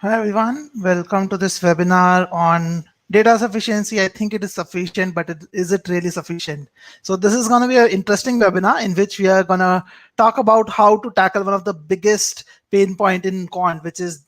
Hi everyone, welcome to this webinar on data sufficiency. I think it is sufficient, but is it really sufficient? So this is going to be an interesting webinar in which we are going to talk about how to tackle one of the biggest pain point in Quant, which is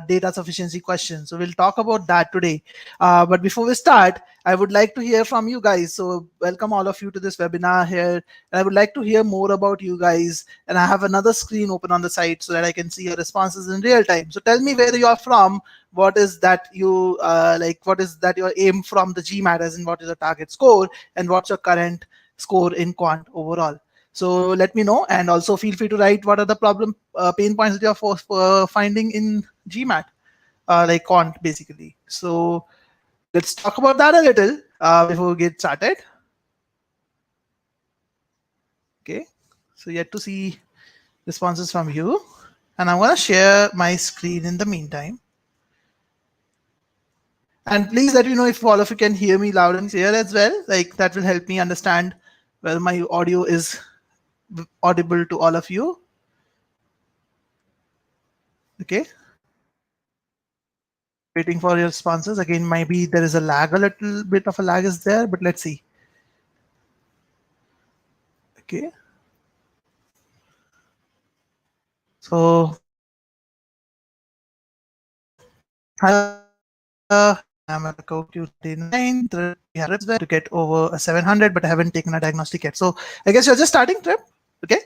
data sufficiency question. So we'll talk about that today. But before we start, I would like to hear from you guys. So welcome all of you to this webinar here. And I would like to hear more about you guys. And I have another screen open on the side so that I can see your responses in real time. So tell me where you are from. What is that you like? What is that your aim from the GMAT, as in what is your target score, and what's your current score in Quant overall? So let me know, and also feel free to write what are the problem pain points that you're finding in GMAT, like Quant basically. So let's talk about that a little before we get started. Okay, so yet to see responses from you, and I'm going to share my screen in the meantime. And please let me know if all of you can hear me loud and clear as well. Like that will help me understand whether my audio is audible to all of you. Okay. Waiting for your responses. Again, maybe there is a lag, a little bit of a lag is there, but let's see. Okay. So, I'm at code 239. We have trips to get over a 700, but I haven't taken a diagnostic yet. So I guess you're just starting trip. Okay.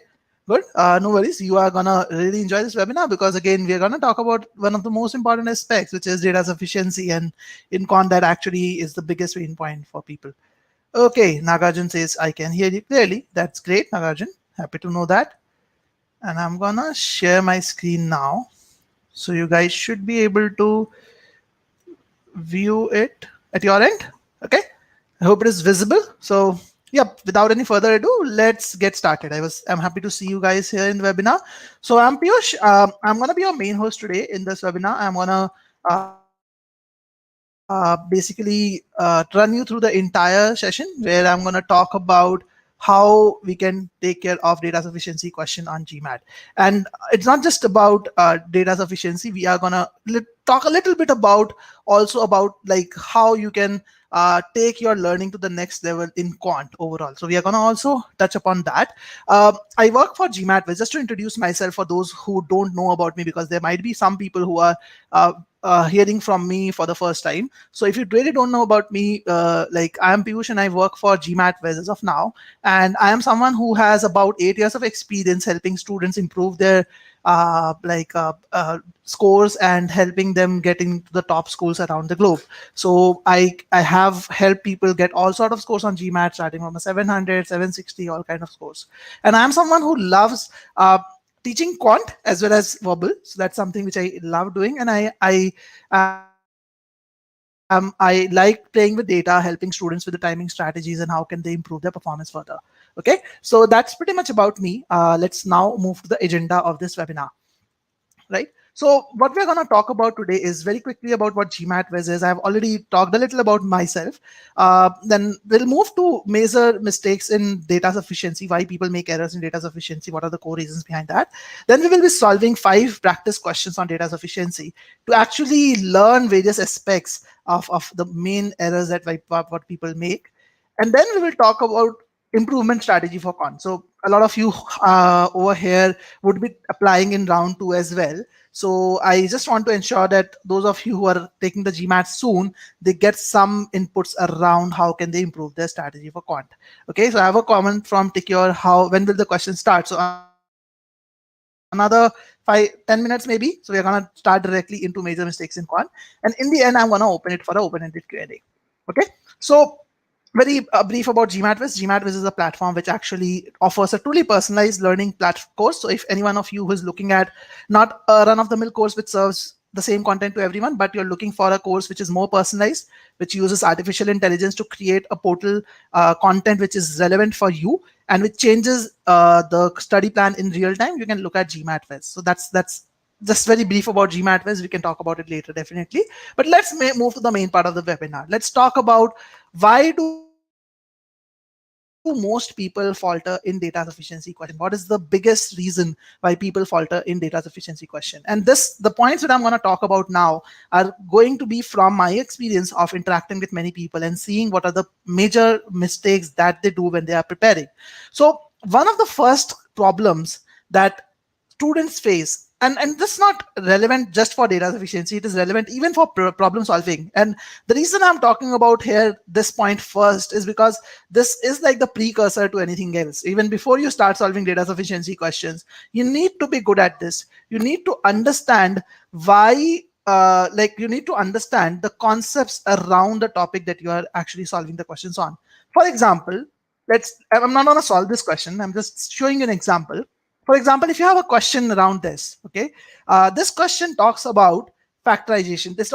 Good. No worries. You are gonna really enjoy this webinar because again, we're gonna talk about one of the most important aspects, which is data sufficiency, and in Quant that actually is the biggest pain point for people. Okay, Nagarjun says I can hear you clearly. That's great, Nagarjun. Happy to know that. And I'm gonna share my screen now, so you guys should be able to view it at your end. Okay, I hope it is visible. So yep, without any further ado, let's get started. I'm happy to see you guys here in the webinar. So I'm Piyush. I'm gonna be your main host today in this webinar. I'm gonna basically run you through the entire session where I'm gonna talk about how we can take care of data sufficiency question on GMAT. And it's not just about data sufficiency. We are gonna talk a little bit about also about like how you can take your learning to the next level in Quant overall. So we are gonna also touch upon that. I work for GMATWhiz. Just to introduce myself for those who don't know about me, because there might be some people who are hearing from me for the first time. So if you really don't know about me, like I am Piyush and I work for GMATWhiz as of now. And I am someone who has about 8 years of experience helping students improve their scores and helping them get into the top schools around the globe. So I have helped people get all sort of scores on GMAT, starting from a 700, 760, all kind of scores. And I'm someone who loves teaching Quant as well as verbal. So that's something which I love doing, and I like playing with data, helping students with the timing strategies and how can they improve their performance further. Okay, so that's pretty much about me. Let's now move to the agenda of this webinar. Right. So what we're going to talk about today is very quickly about what GMATWhiz is. I've already talked a little about myself. Then we'll move to major mistakes in data sufficiency, why people make errors in data sufficiency, what are the core reasons behind that. Then we will be solving 5 practice questions on data sufficiency to actually learn various aspects of the main errors that what people make. And then we will talk about improvement strategy for Quant. So a lot of you over here would be applying in round 2 as well. So I just want to ensure that those of you who are taking the GMAT soon, they get some inputs around how can they improve their strategy for Quant. Okay, so I have a comment from Tikure, when will the question start? So another 5-10 minutes maybe. So we're gonna start directly into major mistakes in Quant. And in the end, I'm gonna open it for an open-ended Q&A. Okay, so very brief about GMATWhiz. GMATWhiz is a platform which actually offers a truly personalized learning course. So if any one of you who is looking at not a run-of-the-mill course which serves the same content to everyone, but you're looking for a course which is more personalized, which uses artificial intelligence to create a portal content which is relevant for you and which changes the study plan in real time, you can look at GMATWhiz. So that's just very brief about GMATWhiz. We can talk about it later, definitely. But let's move to the main part of the webinar. Let's talk about why do most people falter in data sufficiency question? What is the biggest reason why people falter in data sufficiency question? And the points that I'm going to talk about now are going to be from my experience of interacting with many people and seeing what are the major mistakes that they do when they are preparing. So one of the first problems that students face, and this is not relevant just for data sufficiency, it is relevant even for problem solving. And the reason I'm talking about here this point first is because this is like the precursor to anything else. Even before you start solving data sufficiency questions, you need to be good at this. You need to understand why, like you need to understand the concepts around the topic that you are actually solving the questions on. For example, I'm not going to solve this question, I'm just showing you an example. For example, if you have a question around this, okay, this question talks about factorization. This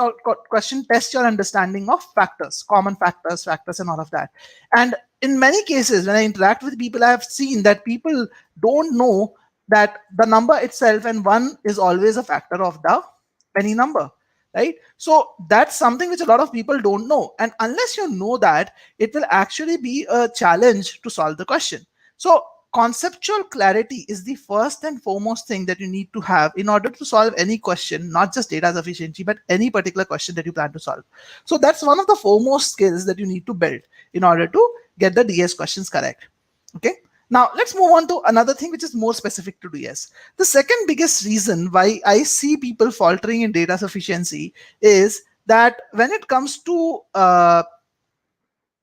question tests your understanding of factors, common factors, and all of that. And in many cases, when I interact with people, I have seen that people don't know that the number itself and one is always a factor of the any number, right? So that's something which a lot of people don't know. And unless you know that, it will actually be a challenge to solve the question. So conceptual clarity is the first and foremost thing that you need to have in order to solve any question, not just data sufficiency, but any particular question that you plan to solve. So that's one of the foremost skills that you need to build in order to get the DS questions correct. Okay. Now let's move on to another thing which is more specific to DS. The second biggest reason why I see people faltering in data sufficiency is that when it comes to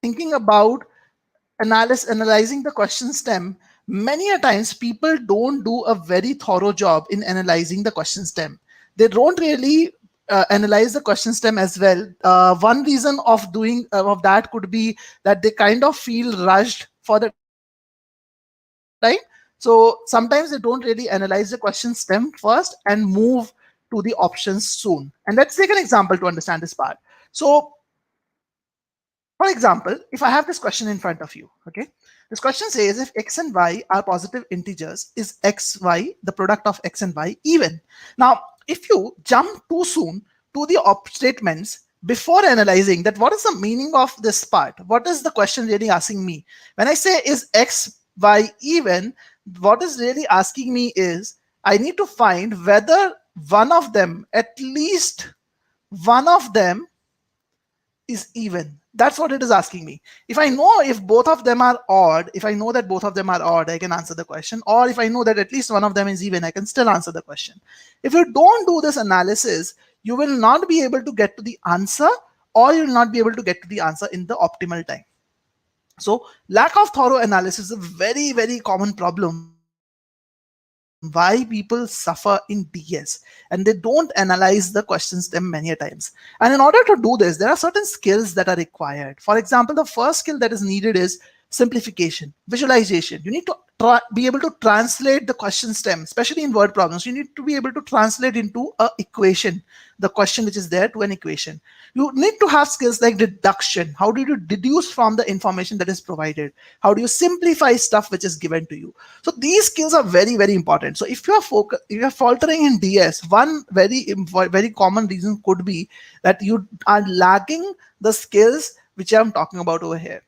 thinking about analyzing the question stem, many a times people don't do a very thorough job in analyzing the question stem. They don't really analyze the question stem as well. One reason of doing of that could be that they kind of feel rushed for the time. So sometimes they don't really analyze the question stem first and move to the options soon. And let's take an example to understand this part. So for example, if I have this question in front of you, okay, this question says if x and y are positive integers, is xy, the product of x and y, even? Now, if you jump too soon to the statements before analyzing that, what is the meaning of this part? What is the question really asking me? When I say is x, y even, what is really asking me is I need to find whether one of them, at least one of them, is even. That's what it is asking me. If I know if both of them are odd, if I know that both of them are odd, I can answer the question. Or if I know that at least one of them is even, I can still answer the question. If you don't do this analysis, you will not be able to get to the answer, or you will not be able to get to the answer in the optimal time. So lack of thorough analysis is a very, very common problem why people suffer in DS, and they don't analyze the questions them many a times. And in order to do this, there are certain skills that are required. For example, the first skill that is needed is simplification, visualization. You need to be able to translate the question stem, especially in word problems. You need to be able to translate into a equation, the question which is there, to an equation. You need to have skills like deduction. How do you deduce from the information that is provided? How do you simplify stuff which is given to you? So these skills are very, very important. So if you are faltering in DS, one very common reason could be that you are lacking the skills which I'm talking about over here.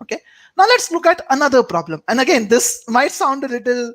Okay, now let's look at another problem. And again, this might sound a little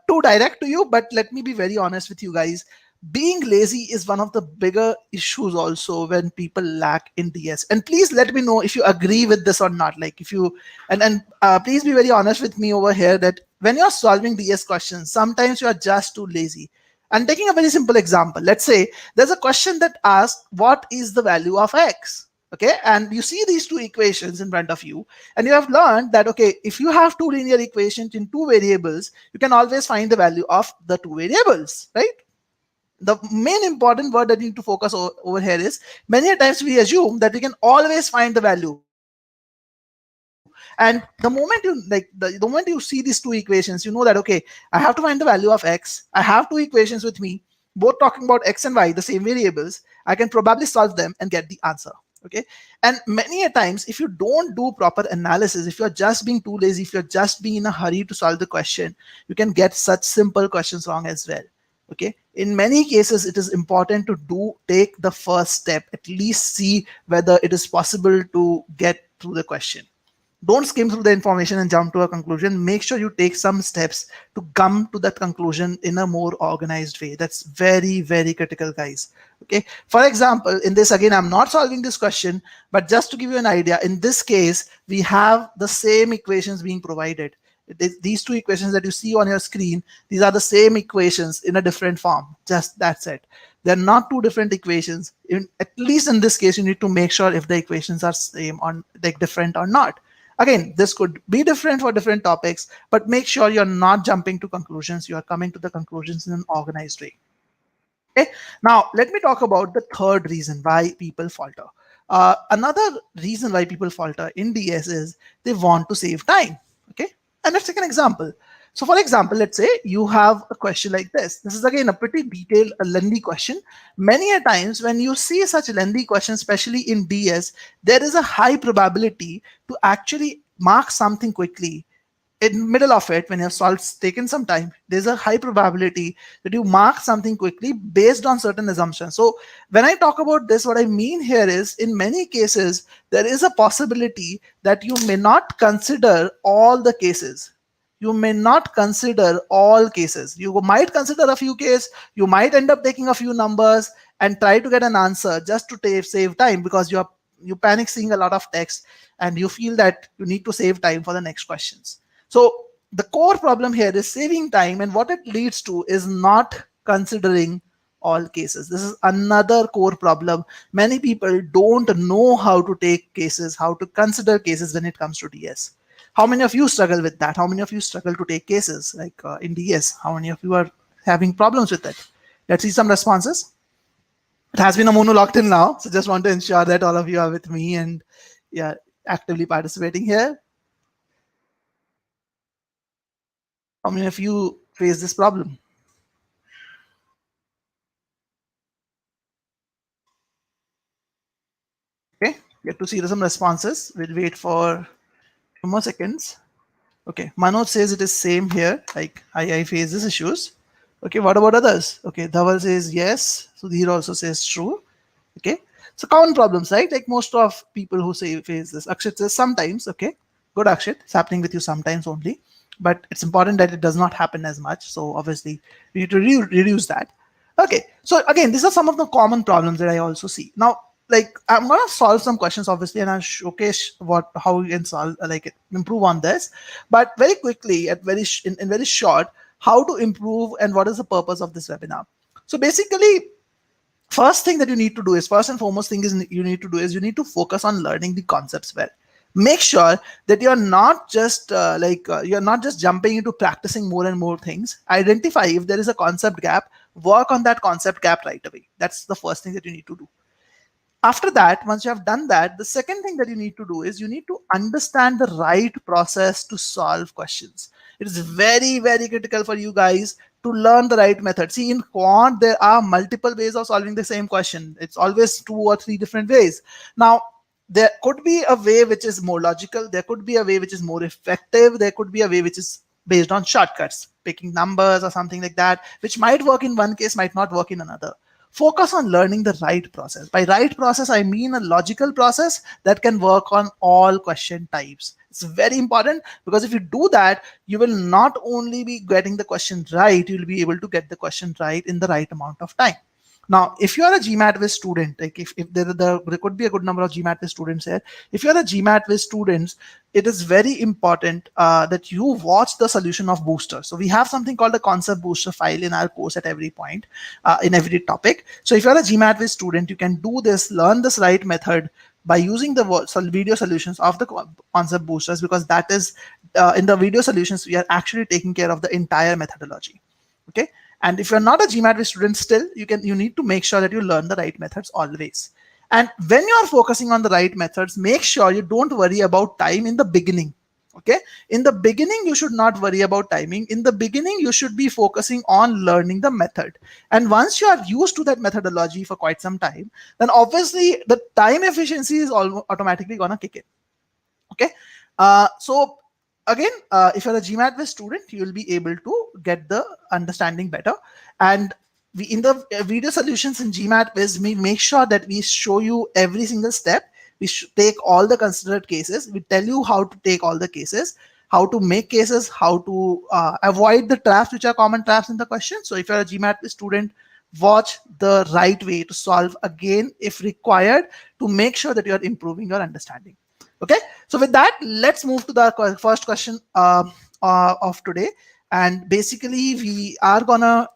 too direct to you, but let me be very honest with you guys. Being lazy is one of the bigger issues also when people lack in DS. And please let me know if you agree with this or not. Like if you, and please be very honest with me over here that when you're solving DS questions, sometimes you are just too lazy. And taking a very simple example, let's say there's a question that asks, what is the value of X? Okay, and you see these two equations in front of you, and you have learned that, okay, if you have two linear equations in two variables, you can always find the value of the two variables, right? The main important word that you need to focus over here is, many times we assume that we can always find the value. And the moment you see these two equations, you know that, okay, I have to find the value of X. I have two equations with me, both talking about X and Y, the same variables. I can probably solve them and get the answer. Okay, and many a times if you don't do proper analysis, if you're just being too lazy, if you're just being in a hurry to solve the question, you can get such simple questions wrong as well. Okay, in many cases it is important to take the first step, at least see whether it is possible to get through the question. Don't skim through the information and jump to a conclusion. Make sure you take some steps to come to that conclusion in a more organized way. That's very, very critical, guys. Okay. For example, in this, again, I'm not solving this question, but just to give you an idea, in this case, we have the same equations being provided. These two equations that you see on your screen, these are the same equations in a different form. Just that's it. They're not two different equations. At least in this case, you need to make sure if the equations are same or like different or not. Again, this could be different for different topics, but make sure you're not jumping to conclusions. You are coming to the conclusions in an organized way. Okay. Now, let me talk about the third reason why people falter. Another reason why people falter in DS is they want to save time. Okay. And let's take an example. So, for example, let's say you have a question like this. This is again a pretty detailed, a lengthy question. Many a times when you see such lengthy questions, especially in DS, there is a high probability to actually mark something quickly in middle of it. When your solved taken some time, there's a high probability that you mark something quickly based on certain assumptions. So when I talk about this, what I mean here is in many cases there is a possibility that you may not consider all the cases. You may not consider all cases. You might consider a few cases. You might end up taking a few numbers and try to get an answer just to save time, because you panic seeing a lot of text and you feel that you need to save time for the next questions. So the core problem here is saving time, and what it leads to is not considering all cases. This is another core problem. Many people don't know how to take cases, how to consider cases when it comes to DS. How many of you struggle with that? How many of you struggle to take cases like in DS? How many of you are having problems with it? Let's see some responses. It has been a monologue till now, so just want to ensure that all of you are with me and yeah, actively participating here. How many of you face this problem? Okay, get to see some responses. We'll wait for 2 more seconds. Okay, Manoj says it is same here. Like I face these issues. Okay, what about others? Okay, Dhaval says yes. Sudhir also says true. Okay, so common problems, right? Like most of people who say face this. Akshit says sometimes. Okay, good Akshit. It's happening with you sometimes only, but it's important that it does not happen as much. So obviously we need to reduce that. Okay, so again, these are some of the common problems that I also see. Now, like I'm gonna solve some questions obviously, and I'll showcase how you can solve improve on this. But very quickly, in very short, how to improve and what is the purpose of this webinar. So basically, first thing that you need to do is first and foremost thing is you need to do is you need to focus on learning the concepts well. Make sure that you're not just you're not just jumping into practicing more and more things. Identify if there is a concept gap, work on that concept gap right away. That's the first thing that you need to do. After that, once you have done that, the second thing that you need to do is you need to understand the right process to solve questions. It is very, very critical for you guys to learn the right method. See, in quant, there are multiple ways of solving the same question. It's always 2 or 3 different ways. Now, there could be a way which is more logical. There could be a way which is more effective. There could be a way which is based on shortcuts, picking numbers or something like that, which might work in one case, might not work in another. Focus on learning the right process. By right process, I mean a logical process that can work on all question types. It's very important, because if you do that, you will not only be getting the question right, you'll be able to get the question right in the right amount of time. Now, if you are a GMATWhiz student, like if there could be a good number of GMATWhiz students here. If you're a GMATWhiz students, it is very important that you watch the solution of booster. So we have something called a concept booster file in our course at every point, in every topic. So if you're a GMATWhiz student, you can do this, learn this right method by using the video solutions of the concept boosters, because that is in the video solutions, we are actually taking care of the entire methodology. Okay. And if you're not a GMAT student still, you need to make sure that you learn the right methods always. And when you're focusing on the right methods, make sure you don't worry about time in the beginning. Okay. In the beginning, you should not worry about timing. In the beginning, you should be focusing on learning the method. And once you are used to that methodology for quite some time, then obviously the time efficiency is automatically gonna kick in. Okay. So again, if you're a GMATWhiz student, you will be able to get the understanding better. And we in the video solutions in GMATWhiz, we make sure that we show you every single step. We should take all the considered cases. We tell you how to take all the cases, how to make cases, how to avoid the traps which are common traps in the question. So if you're a GMAT student, watch the right way to solve again if required, to make sure that you're improving your understanding. Okay, so with that, let's move to the first question of today. And basically we are gonna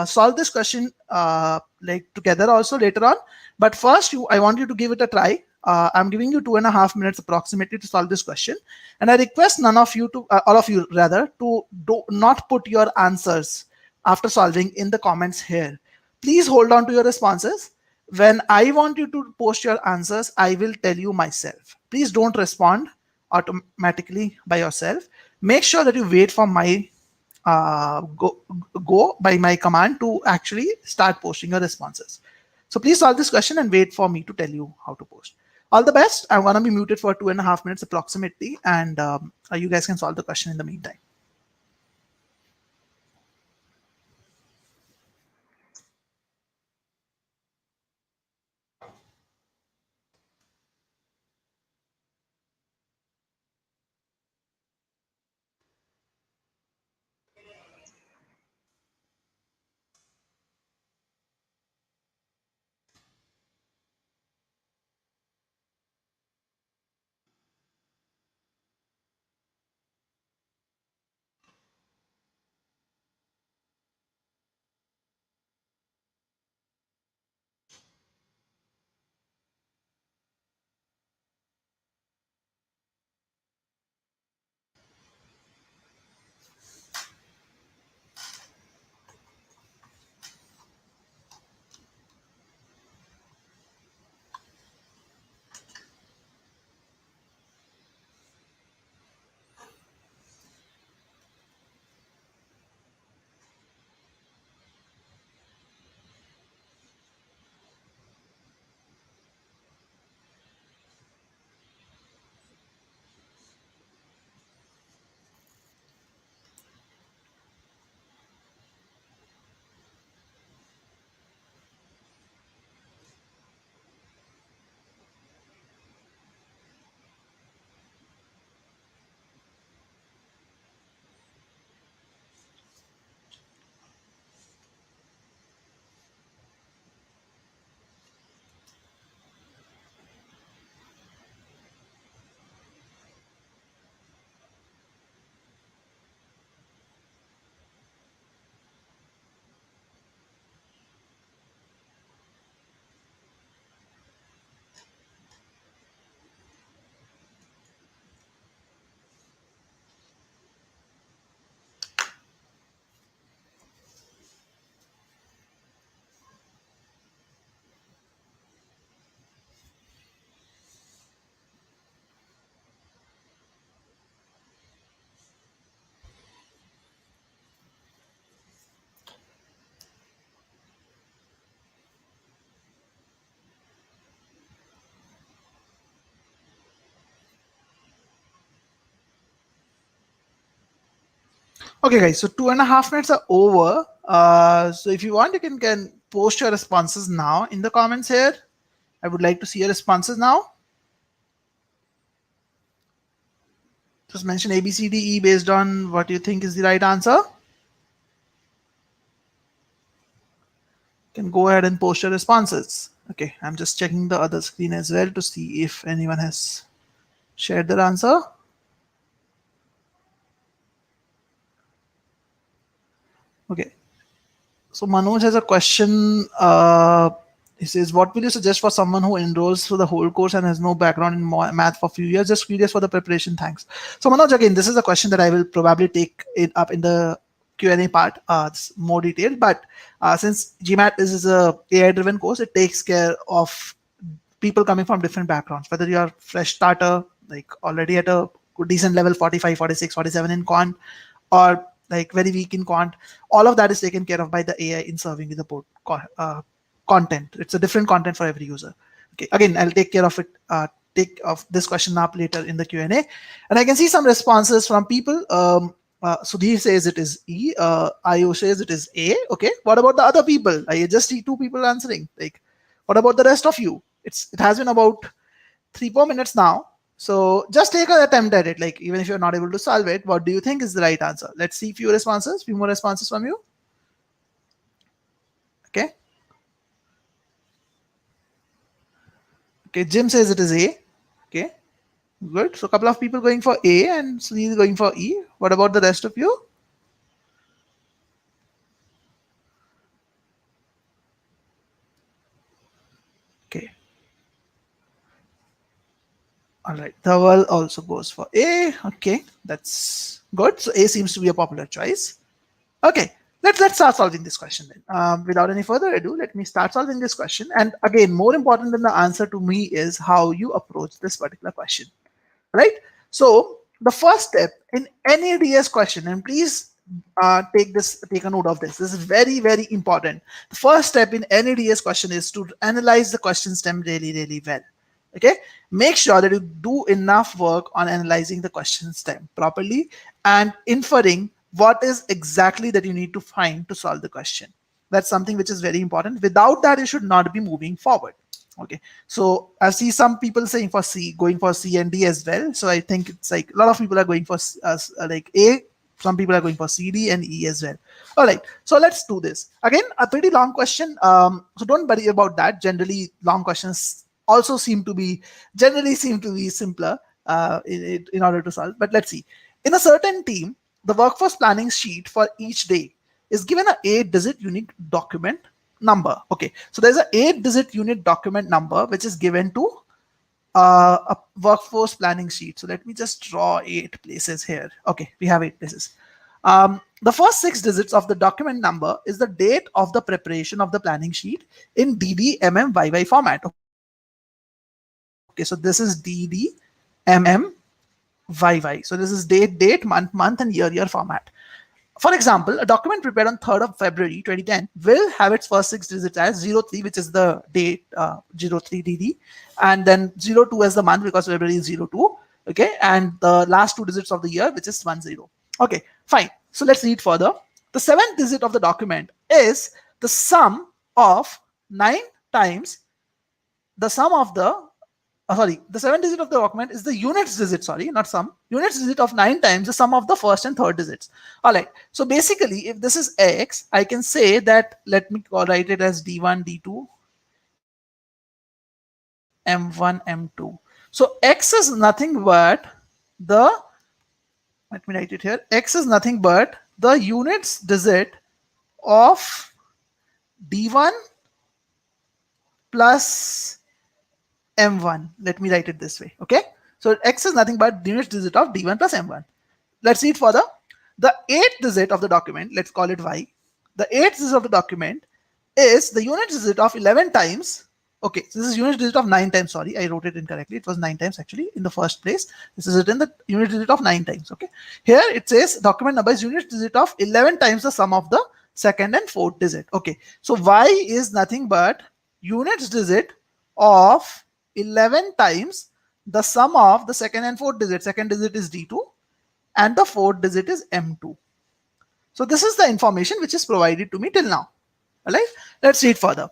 solve this question like together also later on. But first, I want you to give it a try. I'm giving you 2.5 minutes approximately to solve this question, and I request none of you to, all of you rather, to do not put your answers after solving in the comments here. Please hold on to your responses. When I want you to post your answers, I will tell you myself. Please don't respond automatically by yourself. Make sure that you wait for my go by my command to actually start posting your responses. So please solve this question and wait for me to tell you how to post. All the best. I'm gonna be muted for 2.5 minutes approximately, and you guys can solve the question in the meantime. Okay, guys. So 2.5 minutes are over. So if you want, you can post your responses now in the comments here. I would like to see your responses now. Just mention A, B, C, D, E based on what you think is the right answer. You can go ahead and post your responses. Okay, I'm just checking the other screen as well to see if anyone has shared their answer. Okay, so Manoj has a question. He says, what will you suggest for someone who enrolls for the whole course and has no background in math for a few years? Just curious for the preparation. Thanks. So Manoj, again, this is a question that I will probably take it up in the Q&A part. It's more detailed, but since GMAT is a AI-driven course, it takes care of people coming from different backgrounds, whether you're fresh starter, like already at a decent level, 45, 46, 47 in Quant, or like very weak in Quant. All of that is taken care of by the AI in serving you the content. It's a different content for every user. Okay, again, I'll take care of it. Take of this question up later in the Q&A, and I can see some responses from people. Sudhir says it is E. Ayo says it is A. Okay, what about the other people? I just see two people answering. Like, what about the rest of you? It has been about 3 more minutes now. So just take an attempt at it. Like even if you're not able to solve it, what do you think is the right answer? Let's see few responses, few more responses from you. Okay. Okay, Jim says it is A. Okay, good. So a couple of people going for A and Sunil going for E. What about the rest of you? Okay. All right. Dhawal also goes for A. Okay, that's good. So A seems to be a popular choice. Okay, let's start solving this question then. Without any further ado, let me start solving this question. And again, more important than the answer to me is how you approach this particular question, right? So the first step in any DS question, and please take a note of this. This is very, very important. The first step in any DS question is to analyze the question stem really, really well. Okay, make sure that you do enough work on analyzing the question stem properly and inferring what is exactly that you need to find to solve the question. That's something which is very important. Without that, you should not be moving forward. Okay, so I see some people saying for C, going for C and D as well. So I think it's like a lot of people are going for like A. Some people are going for C, D, and E as well. All right, so let's do this again. A pretty long question. So don't worry about that. Generally, long questions also generally seem to be simpler in order to solve. But let's see. In a certain team, the workforce planning sheet for each day is given a 8-digit unique document number. Okay, so there's a 8-digit unit document number which is given to a workforce planning sheet. So let me just draw 8 places here. Okay, we have 8 places. The first 6 digits of the document number is the date of the preparation of the planning sheet in DD format. Okay, so this is DD So this is date, month, and year format. For example, a document prepared on 3rd of February 2010 will have its first 6 digits as 03, which is the date, 03DD, and then 02 as the month because February is 02. Okay, and the last 2 digits of the year, which is 10. Okay, fine. So let's read further. The 7th digit of the document is the sum of 9 times the sum of the 7th digit of the document is the units digit, sorry, not sum, units digit of 9 times the sum of the first and third digits. All right, so basically if this is X, I can say that, let me write it as D1, D2, M1, M2. So X is nothing but the, let me write it here, X is nothing but the units digit of D1 plus M1. Let me write it this way. Okay, so X is nothing but the unit digit of D1 plus M1. Let's read further. The 8th digit of the document, let's call it Y. The 8th digit of the document is the unit digit of 11 times. Okay, so this is unit digit of 9 times. Sorry, I wrote it incorrectly. It was 9 times actually in the first place. This is written the unit digit of 9 times. Okay, here it says document number is unit digit of 11 times the sum of the second and fourth digit. Okay, so Y is nothing but unit digit of 11 times the sum of the second and fourth digit. Second digit is D2 and the fourth digit is M2. So this is the information which is provided to me till now. All right, let's read further.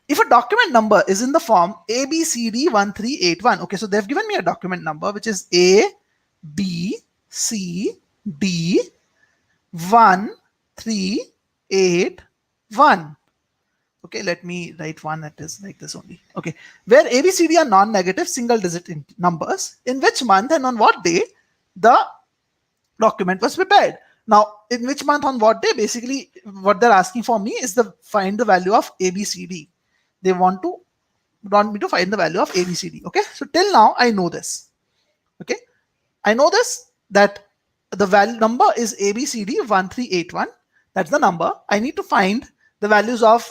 If a document number is in the form ABCD1381, okay, so they've given me a document number which is ABCD1381. Okay, let me write one that is like this only. Okay, where ABCD are non-negative single digit numbers, in which month and on what day the document was prepared. Now, in which month on what day, basically what they're asking for me is the find the value of ABCD. They want me to find the value of ABCD. Okay, so till now I know this. Okay, I know this, that the value number is ABCD1381. That's the number. I need to find the values of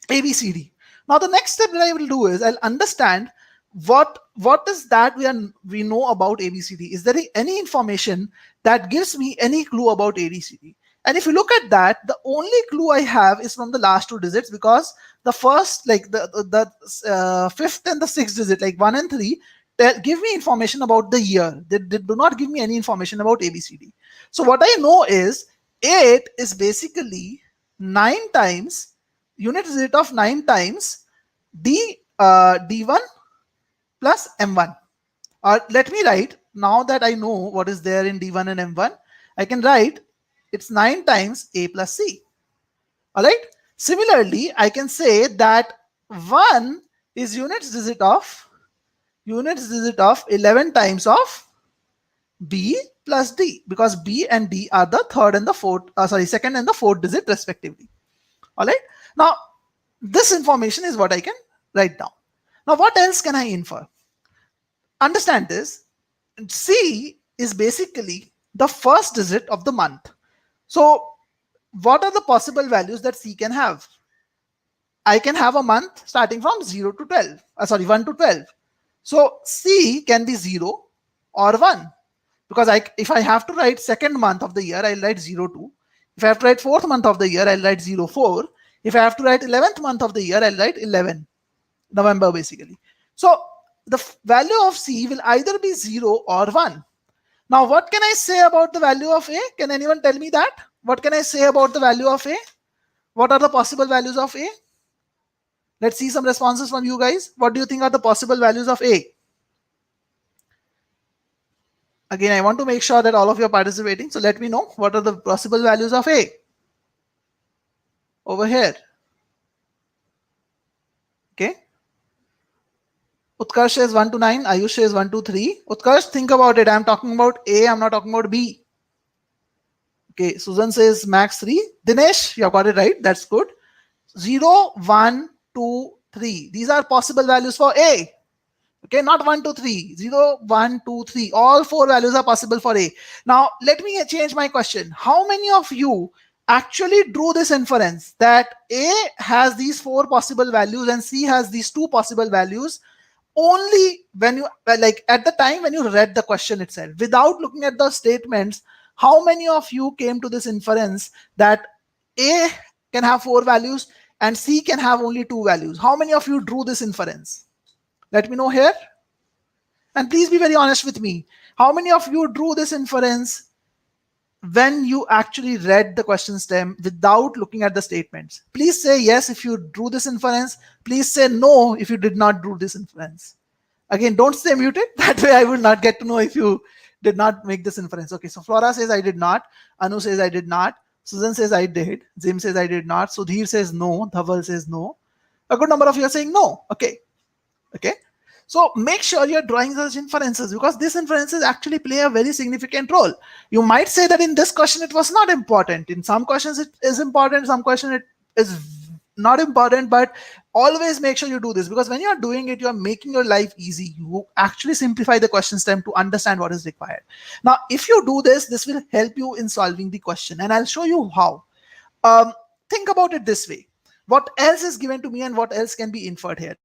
ABCD. Now the next step that I will do is I'll understand what is that we know about ABCD. Is there any information that gives me any clue about ABCD? And if you look at that, the only clue I have is from the last 2 digits, because the first, like the fifth and the sixth digit, like 1 and 3, give me information about the year. They do not give me any information about ABCD. So what I know is 8 is basically 9 times unit digit of 9 times D1 plus m1. Or let me write, now that I know what is there in d1 and m1, I can write it's 9 times a plus c. All right. Similarly, I can say that 1 is units digit of 11 times of b plus d, because b and d are the third and the fourth, second and the fourth digit respectively. All right. Now, this information is what I can write down. Now, what else can I infer? Understand this. C is basically the first digit of the month. So, what are the possible values that C can have? I can have a month starting from 0 to 12, 1 to 12. So C can be 0 or 1, because if I have to write second month of the year, I'll write 02. If I have to write fourth month of the year, I'll write 04. If I have to write 11th month of the year, I'll write 11, November basically. So the value of C will either be 0 or 1. Now, what can I say about the value of A? Can anyone tell me that? What can I say about the value of A? What are the possible values of A? Let's see some responses from you guys. What do you think are the possible values of A? Again, I want to make sure that all of you are participating. So let me know what are the possible values of A over here. Okay. Utkarsh says 1 to 9. Ayush says 1 to 3. Utkarsh, think about it. I'm talking about A. I'm not talking about B. Okay. Susan says max 3. Dinesh, you have got it right. That's good. 0, 1, 2, 3. These are possible values for A. Okay, not 1, 2, 3. 0, 1, 2, 3. All four values are possible for A. Now, let me change my question. How many of you actually drew this inference that A has these four possible values and C has these two possible values only when you, like at the time when you read the question itself, without looking at the statements? How many of you came to this inference that A can have four values and C can have only two values? How many of you drew this inference? Let me know here. And please be very honest with me. How many of you drew this inference when you actually read the question stem without looking at the statements? Please say yes if you drew this inference. Please say no if you did not do this inference. Again, don't stay muted. That way I will not get to know if you did not make this inference. Okay, so Flora says I did not. Anu says I did not. Susan says I did. Jim says I did not. Sudhir says no. Dhaval says no. A good number of you are saying no. Okay. Okay. So make sure you're drawing such inferences, because these inferences actually play a very significant role. You might say that in this question it was not important. In some questions it is important, some question it is not important, but always make sure you do this, because when you're doing it, you're making your life easy. You actually simplify the question stem to understand what is required. Now, if you do this, this will help you in solving the question, and I'll show you how. Think about it this way. What else is given to me and what else can be inferred here?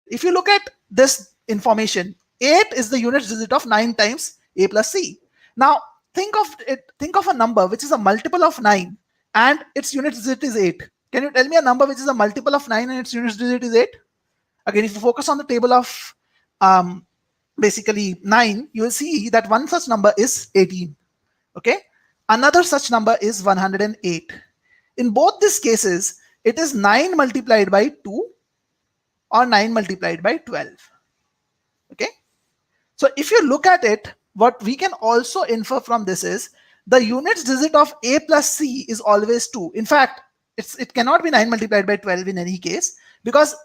If you look at this information, 8 is the unit digit of 9 times A plus C. Now, think of a number which is a multiple of 9 and its unit digit is 8. Can you tell me a number which is a multiple of 9 and its unit digit is 8? Again, if you focus on the table of basically 9, you will see that one such number is 18. Okay. Another such number is 108. In both these cases, it is 9 multiplied by 2 or 9 multiplied by 12. Okay. So if you look at it, what we can also infer from this is the unit digit of A plus C is always 2. In fact, it cannot be 9 multiplied by 12 in any case, because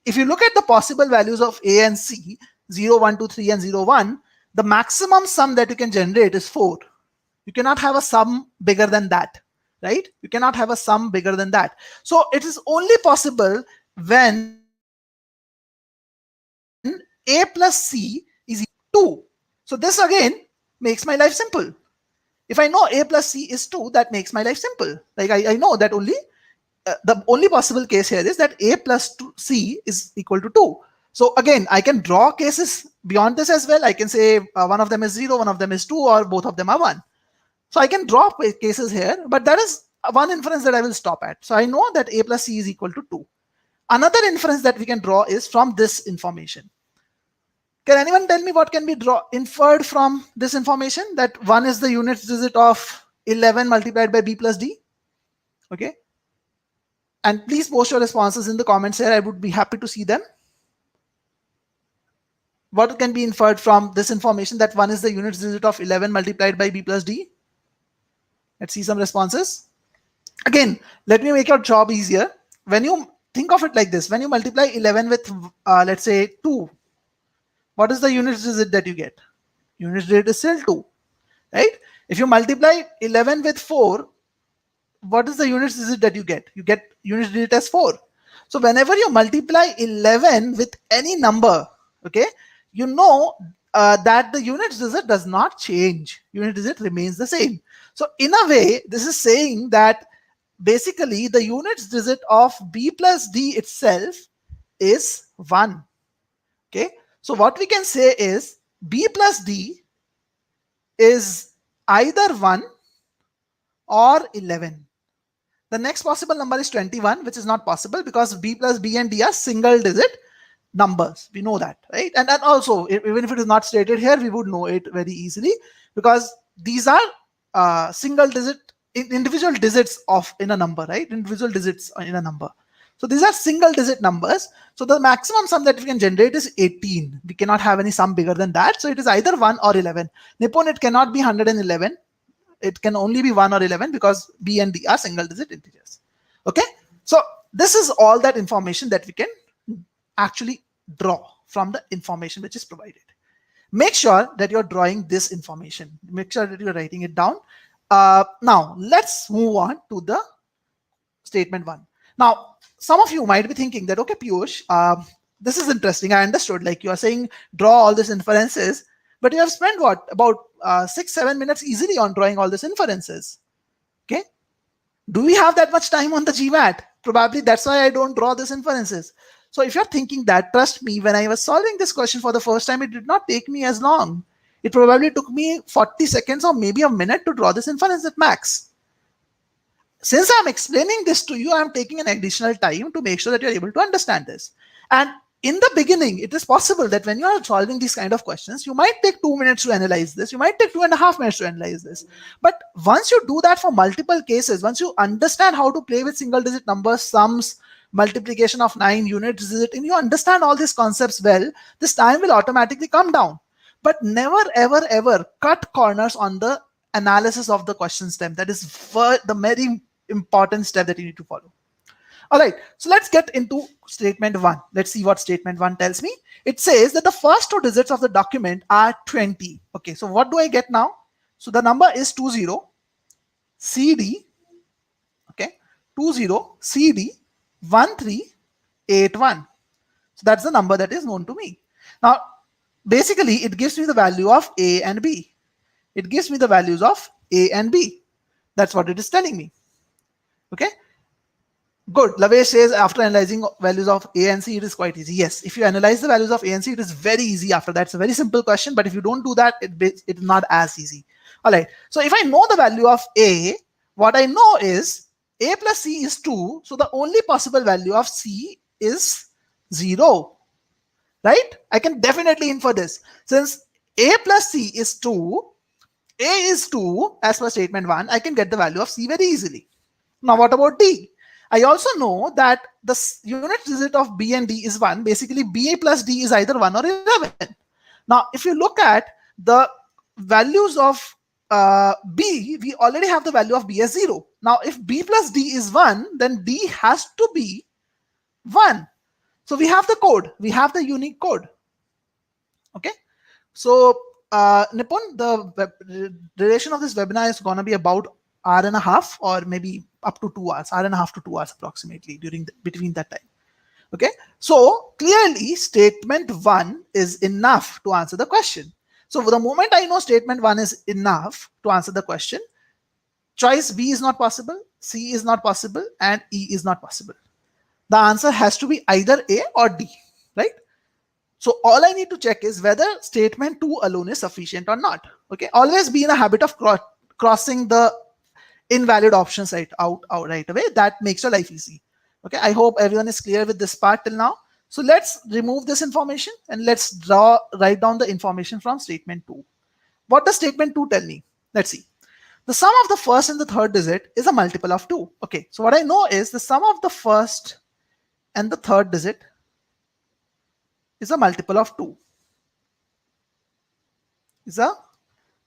if you look at the possible values of A and C, 0, 1, 2, 3 and 0, 1, the maximum sum that you can generate is 4. You cannot have a sum bigger than that, right? You cannot have a sum bigger than that. So it is only possible when A plus C is 2. So this again makes my life simple. If I know A plus C is 2, that makes my life simple. Like I know that only the only possible case here is that A plus C is equal to 2. So again, I can draw cases beyond this as well. I can say one of them is 0, one of them is 2, or both of them are 1. So I can draw cases here, but that is one inference that I will stop at. So I know that A plus C is equal to 2. Another inference that we can draw is from this information. Can anyone tell me what can be inferred from this information? That 1 is the unit digit of 11 multiplied by B plus D. Okay. And please post your responses in the comments here. I would be happy to see them. What can be inferred from this information? That 1 is the unit digit of 11 multiplied by b plus d. Let's see some responses. Again, let me make your job easier. When you think of it like this, when you multiply 11 with, let's say, 2, what is the unit digit that you get? Unit digit is still 2, right? If you multiply 11 with 4, what is the unit digit that you get? You get unit digit as 4. So whenever you multiply 11 with any number, okay, you know that the unit digit does not change. Unit digit remains the same. So in a way, this is saying that basically the unit digit of b plus d itself is 1. Okay, so what we can say is b plus d is either 1 or 11. The next possible number is 21, which is not possible because b plus b and d are single digit numbers. We know that, right? And also, even if it is not stated here, we would know it very easily because these are single digit, individual digits of in a number, right? Individual digits in a number. So these are single digit numbers. So the maximum sum that we can generate is 18. We cannot have any sum bigger than that. So it is either 1 or 11. Nippon, it cannot be 111. It can only be 1 or 11 because b and d are single digit integers. Okay, so this is all that information that we can actually draw from the information which is provided. Make sure that you're drawing this information. Make sure that you're writing it down. Now let's move on to the statement 1. Now some of you might be thinking that, okay, Piyush, this is interesting. I understood, like you are saying draw all these inferences, but you have spent what, about 6-7 minutes easily on drawing all these inferences. Okay, do we have that much time on the GMAT? Probably that's why I don't draw these inferences. So if you're thinking that, trust me, when I was solving this question for the first time, it did not take me as long. It probably took me 40 seconds or maybe a minute to draw this inference at max. Since I'm explaining this to you, I'm taking an additional time to make sure that you're able to understand this. And in the beginning, it is possible that when you are solving these kind of questions, you might take 2 minutes to analyze this. You might take 2.5 minutes to analyze this. But once you do that for multiple cases, once you understand how to play with single digit numbers, sums, multiplication of 9, unit digit, and you understand all these concepts well, this time will automatically come down. But never, ever, ever cut corners on the analysis of the question stem. That is the very important step that you need to follow. All right, so let's get into statement 1. Let's see what statement 1 tells me. It says that the first 2 digits of the document are 20. Okay, so what do I get now? So the number is 20 CD, okay, 20 CD 1381. So that's the number that is known to me. Now, basically, it gives me the value of A and B. It gives me the values of A and B. That's what it is telling me. Okay. Good. Lavesh says after analyzing values of A and C, it is quite easy. Yes, if you analyze the values of A and C, it is very easy after that. It's a very simple question, but if you don't do that, it's not as easy. All right. So if I know the value of A, what I know is A plus C is 2. So the only possible value of C is 0. Right? I can definitely infer this. Since A plus C is 2, A is 2 as per statement 1, I can get the value of C very easily. Now what about D? I also know that the unit digit of B and D is 1. Basically, BA plus D is either 1 or 11. Now, if you look at the values of B, we already have the value of B as 0. Now, if B plus D is 1, then D has to be 1. So we have the code. We have the unique code. Okay. So, Nippon, the duration of this webinar is going to be about hour and a half or maybe up to 2 hours, hour and a half to 2 hours approximately between that time. Okay, so clearly statement 1 is enough to answer the question. So the moment I know statement 1 is enough to answer the question, choice B is not possible, C is not possible, and E is not possible. The answer has to be either A or D, right? So all I need to check is whether statement 2 alone is sufficient or not. Okay, always be in a habit of crossing the invalid options out right away. That makes your life easy. Okay, I hope everyone is clear with this part till now. So let's remove this information and let's write down the information from statement 2. What does statement 2 tell me? Let's see. The sum of the first and the third digit is a multiple of 2. Okay, so what I know is the sum of the first and the third digit is a multiple of 2. is a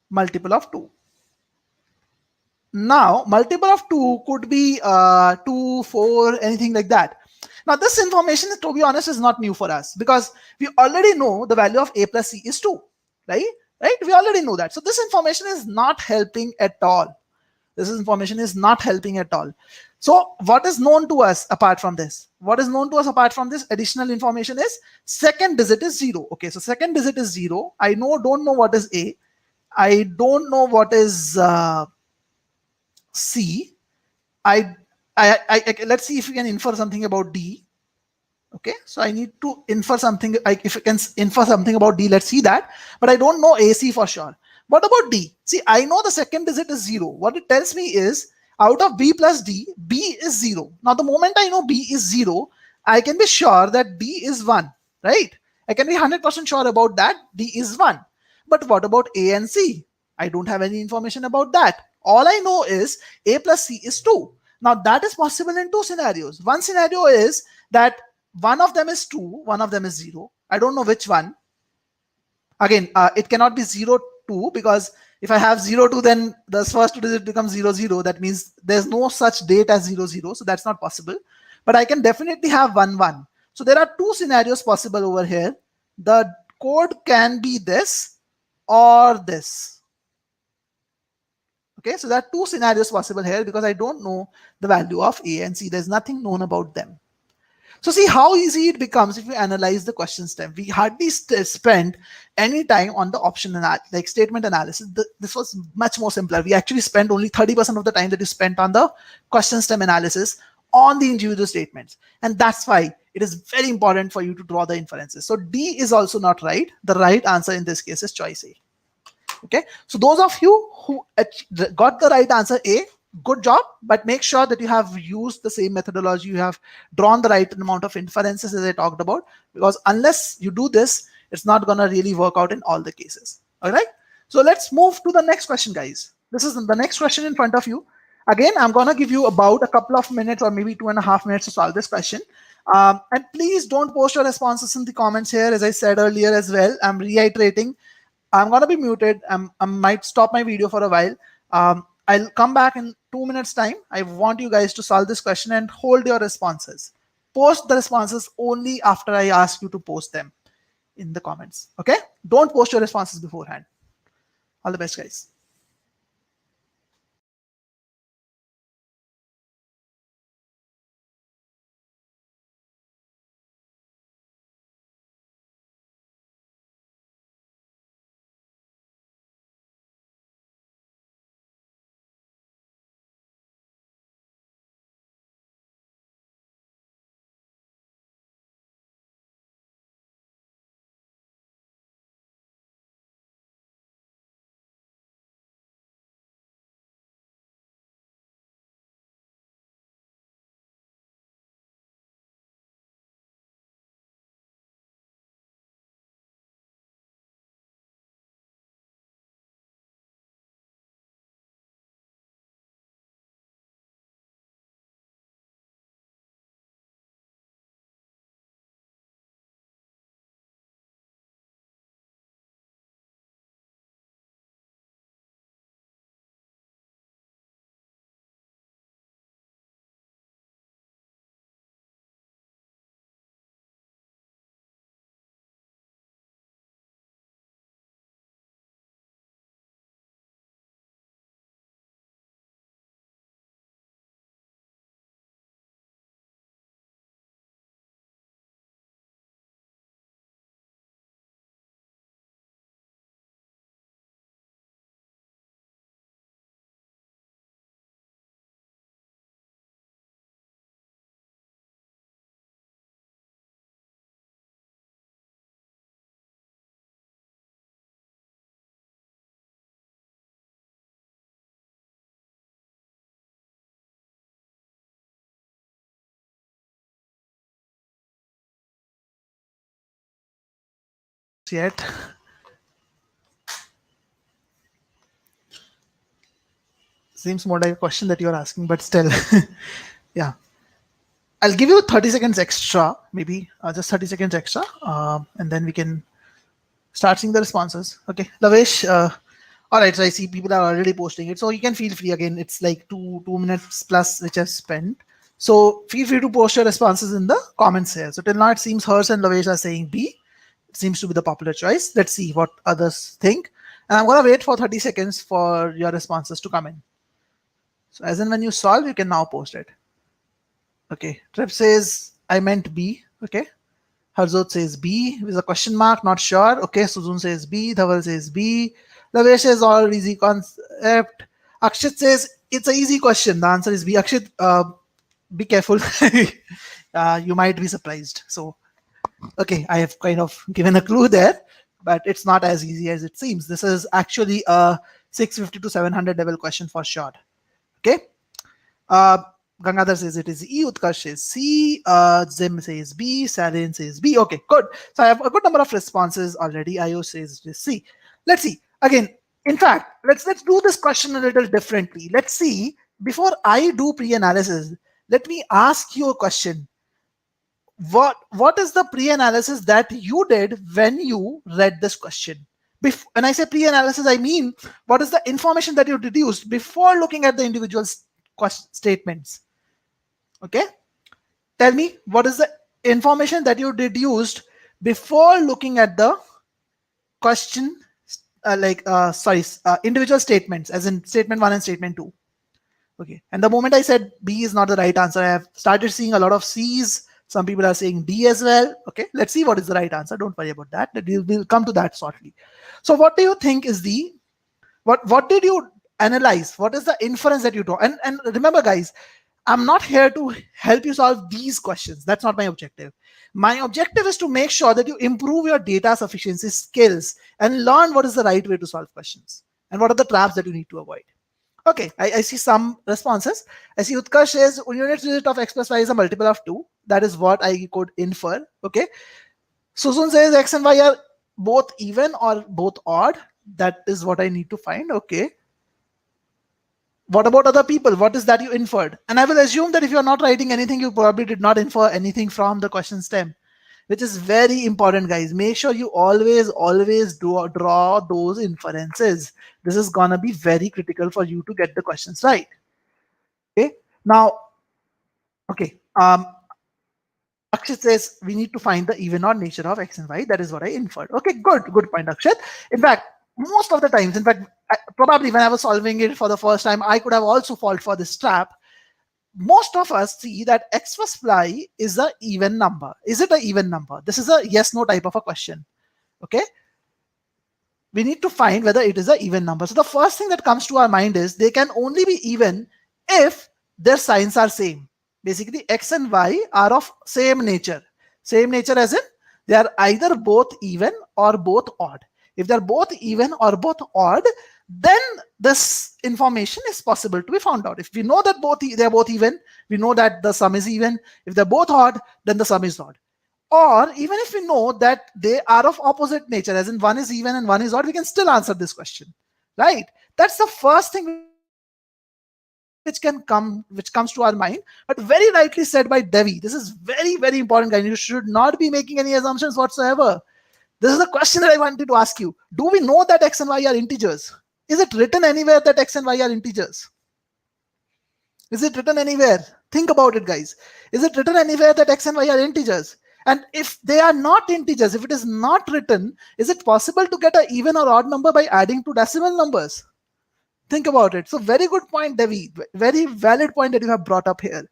multiple of 2. Now, multiple of 2 could be 2, 4, anything like that. Now, this information, to be honest, is not new for us because we already know the value of a plus c is 2, right? Right? We already know that. So this information is not helping at all. This information is not helping at all. So what is known to us apart from this? What is known to us apart from this additional information is second digit is 0. Okay, so second digit is 0. I don't know what is a. I don't know what is C. Let's see if we can infer something about D. Okay, so I need to infer something. If I can infer something about D, let's see that. But I don't know AC for sure. What about D? See, I know the second digit is 0. What it tells me is out of B plus D, B is 0. Now, the moment I know B is 0, I can be sure that D is 1, right? I can be 100% sure about that D is 1. But what about A and C? I don't have any information about that. All I know is A plus C is 2. Now, that is possible in two scenarios. One scenario is that one of them is 2, one of them is 0. I don't know which one. Again, it cannot be 0, 2 because if I have 0, 2, then the first digit becomes 0, 0. That means there's no such date as 0, 0. So that's not possible. But I can definitely have 1, 1. So there are two scenarios possible over here. The code can be this or this. Okay, so there are two scenarios possible here because I don't know the value of A and C. There's nothing known about them. So see how easy it becomes if you analyze the question stem. We hardly spend any time on the option like statement analysis. This was much more simpler. We actually spent only 30% of the time that is spent on the question stem analysis on the individual statements. And that's why it is very important for you to draw the inferences. So D is also not right. The right answer in this case is choice A. Okay, so those of you who got the right answer A, good job, but make sure that you have used the same methodology, you have drawn the right amount of inferences as I talked about, because unless you do this, it's not going to really work out in all the cases. All right, so let's move to the next question, guys. This is the next question in front of you. Again, I'm going to give you about a couple of minutes or maybe 2.5 minutes to solve this question. And please don't post your responses in the comments here. As I said earlier as well, I'm reiterating, I'm going to be muted. I might stop my video for a while. I'll come back in 2 minutes time. I want you guys to solve this question and hold your responses. Post the responses only after I ask you to post them in the comments. Okay? Don't post your responses beforehand. All the best, guys. Yet. Seems more like a question that you're asking, but still. Yeah. I'll give you 30 seconds extra, maybe just 30 seconds extra, and then we can Start seeing the responses. Okay, Lavesh. All right, so I see people are already posting it, so you can feel free. Again, it's like two minutes plus which I've spent. So feel free to post your responses in the comments here. So till now it seems Hers and Lavesh are saying B. It seems to be the popular choice. Let's see what others think. And I'm gonna wait for 30 seconds for your responses to come in. So as in when you solve, you can now post it. Okay, Trip says I meant B. Okay. Harzot says B with a question mark, not sure. Okay, Suzun says B, Dhaval says B. Lavesh says all easy concept. Akshit says it's an easy question. The answer is B. Akshit, be careful. You might be surprised. So, okay, I have kind of given a clue there, but it's not as easy as it seems. This is actually a 650 to 700 level question for sure. Okay. Uh, Gangadhar says it is E, Utkarsh says C, Zim says B, Salin says B. Okay, good. So I have a good number of responses already. Io says it is C. Let's see. Again, in fact, let's do this question a little differently. Let's see, before I do pre-analysis, let me ask you a question. What is the pre-analysis that you did when you read this question? When I say pre-analysis, I mean what is the information that you deduced before looking at the individual statements? Okay, tell me what is the information that you deduced before looking at the question, individual statements, as in statement 1 and statement 2. Okay, and the moment I said B is not the right answer, I have started seeing a lot of C's. Some people are saying D as well. Okay, let's see what is the right answer. Don't worry about that. We'll come to that shortly. So what do you think is the, what did you analyze? What is the inference that you draw? And remember guys, I'm not here to help you solve these questions. That's not my objective. My objective is to make sure that you improve your data sufficiency skills and learn what is the right way to solve questions and what are the traps that you need to avoid. Okay, I see some responses. I see Utkarsh says unit digit of x plus y is a multiple of 2. That is what I could infer. Okay. Susan says x and y are both even or both odd. That is what I need to find. Okay. What about other people? What is that you inferred? And I will assume that if you're not writing anything, you probably did not infer anything from the question stem, which is very important, guys. Make sure you always draw those inferences. This is gonna be very critical for you to get the questions right. Okay. Now, okay. Akshit says we need to find the even odd nature of x and y. That is what I inferred. Okay, good point, Akshit. In fact, most of the times, in fact, probably when I was solving it for the first time, I could have also fallen for this trap. Most of us see that x plus y is an even number. Is it an even number? This is a yes, no type of a question. Okay. We need to find whether it is an even number. So the first thing that comes to our mind is they can only be even if their signs are same. Basically, x and y are of same nature. Same nature as in they are either both even or both odd. If they're both even or both odd, then this information is possible to be found out. If we know that they're both even, we know that the sum is even. If they're both odd, then the sum is odd. Or even if we know that they are of opposite nature, as in one is even and one is odd, we can still answer this question, right? That's the first thing which comes to our mind. But very rightly said by Devi, this is very, very important, guys. You should not be making any assumptions whatsoever. This is the question that I wanted to ask you. Do we know that x and y are integers? Is it written anywhere that x and y are integers? Is it written anywhere? Think about it, guys. Is it written anywhere that x and y are integers? And if they are not integers, if it is not written, is it possible to get an even or odd number by adding two decimal numbers? Think about it. So very good point, Devi. Very valid point that you have brought up here.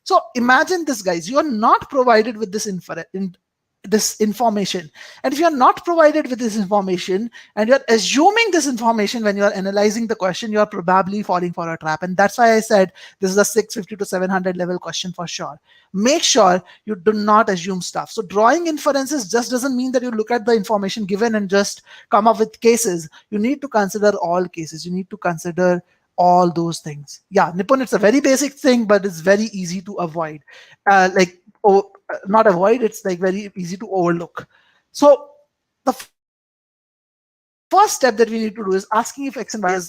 So imagine this, guys. You are not provided with this information. And if you're not provided with this information and you're assuming this information when you're analyzing the question, you're probably falling for a trap. And that's why I said this is a 650 to 700 level question for sure. Make sure you do not assume stuff. So drawing inferences just doesn't mean that you look at the information given and just come up with cases. You need to consider all cases. You need to consider all those things. Yeah, Nipun, it's a very basic thing, but it's very easy to avoid. Not avoid, it's like very easy to overlook. So the first step that we need to do is asking if x and y